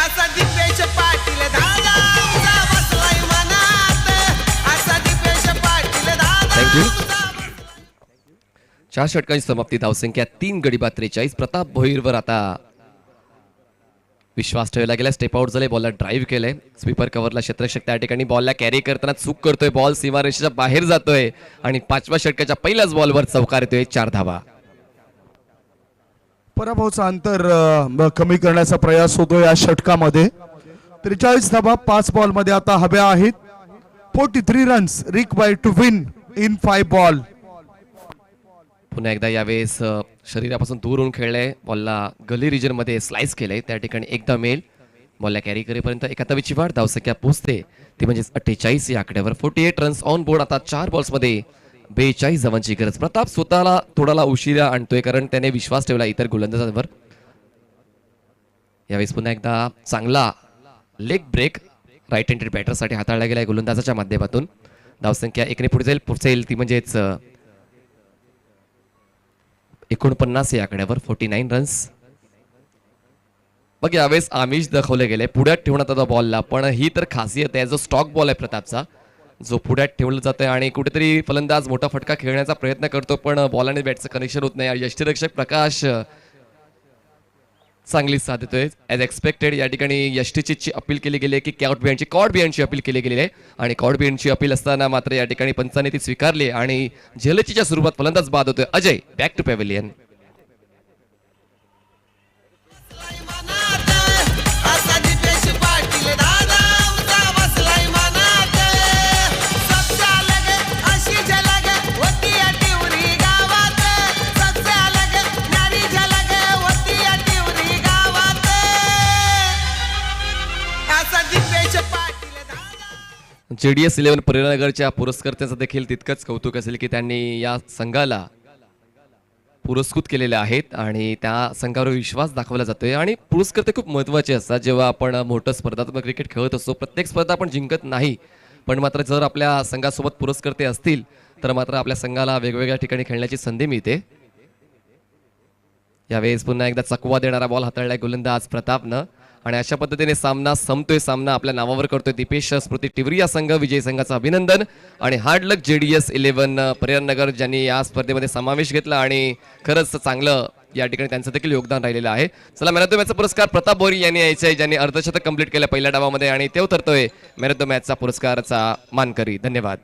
असा दीपेश पाटील दादा आमचा बसलाय मनात, असा दीपेश पाटील दादा थँक्यू. आमचा 4 षटकांची समाप्ती. धावसंख्या 3 गडी बाद 43. प्रताप भोईरवर आता विश्वास ठेवला गेला. स्टेप आउट झाले, बॉलला ड्राईव्ह केलंय, स्वीपर कव्हरला क्षेत्ररक्षक त्या ठिकाणी बॉलला कॅरी करताना चूक करतोय, बॉल सीमारेषेच्या बाहेर जातोय आणि 5व्या षटकाच्या पहिल्याच बॉलवर चौकार येतोय. 4 धावा. पराभवाचं अंतर कमी करण्याचा प्रयास होतो या षटकामध्ये. 43 धावा 5 बॉल मध्ये आता हव्या आहेत. 43 runs required to win in 5 ball. पुन्हा एकदा यावेळेस शरीरापासून दूर होऊन खेळलंय, बॉलला गली रिजन मध्ये स्लाइस केलंय, त्या ठिकाणी एकदा मेल, बॉलला कॅरी करेपर्यंत 71ची वाढ, धावसंख्या पोहोचते ती म्हणजे 48 या आकड्यावर. 48 रन्स ऑन बोर्ड. आता 4 बॉल्समध्ये 42 धावांची गरज. प्रताप स्वतःला थोडाला उशिरा आणतोय, कारण त्याने विश्वास ठेवला इतर गोलंदाजांवर. यावेळेस पुन्हा एकदा चांगला लेग ब्रेक राईट हँडेड बॅटरसाठी हाताळला गेलाय गोलंदाजाच्या माध्यमातून. धावसंख्या 1 ने पुढे जाईल ती म्हणजेच 49 या आकड्यावर. 49 रन्स. बघ यावेळेस आमिष दाखवले गेले, पुढ्यात ठेवण्यात आता बॉलला, पण ही तर खासियत आहे, जो स्टॉक बॉल आहे प्रतापचा जो पुढ्यात ठेवलं जातं आणि कुठेतरी फलंदाज मोठा फटका खेळण्याचा प्रयत्न करतो पण बॉल आणि बॅटचं कनेक्शन होत नाही. यष्टीरक्षक प्रकाश चांगली साथ देतोय. ॲज एक्सपेक्टेड या ठिकाणी यष्टीची अपील केली गेली आहे की कॉट बियॉन्डची अपील केली गेलेली आहे आणि कॉट बियॉन्डची अपील असताना मात्र या ठिकाणी पंचाने ती स्वीकारली आणि झलकीच्या स्वरूपात फलंदाज बाद होतोय. Ajay back to pavilion. मनात असा दीपेश पाटील दादा आमचा बसलाय मनात. सबसे अलग अशी झलक होती या टिवरी गावात. सबसे अलग न्यारी झलक होती या टिवरी गावात. असा दीपेश पाटील दादा. JDS 11 प्रेरणानगरच्या पुरस्कर्त्यांचं देखील तितकंच कौतुक असेल की त्यांनी या संघाला पुरस्कृत केलेले आहेत आणि त्या संघावर विश्वास दाखवला जातोय. आणि पुरस्कर्ते खूप महत्त्वाचे असतात जेव्हा आपण मोठं स्पर्धात्मक क्रिकेट खेळत असतो. प्रत्येक स्पर्धा आपण जिंकत नाही पण मात्र जर आपल्या संघासोबत पुरस्कर्ते असतील तर मात्र आपल्या संघाला वेगवेगळ्या ठिकाणी खेळण्याची संधी मिळते. यावेळेस पुन्हा एकदा चकवा देणारा बॉल हाताळलाय गोलंदाज प्रतापनं आणि अशा पद्धतीने सामना संपतोय. सामना आपल्या नावावर करतोय दीपेश स्मृती टिवरी या संघ. विजयी संघाचं अभिनंदन आणि हार्ड लक JDS 11 प्रेरणानगर ज्यांनी या स्पर्धेमध्ये समावेश घेतला आणि खरंच चांगलं या ठिकाणी त्यांचं देखील योगदान राहिलेलं आहे. चला मॅन ऑफ द मॅचचा पुरस्कार प्रताप बोरी यांनी यायचा आहे ज्यांनी अर्धशतक कंप्लीट केलं पहिल्या डावामध्ये आणि ते उतरतोय मॅन ऑफ द मॅचचा पुरस्काराचा मानकरी. धन्यवाद.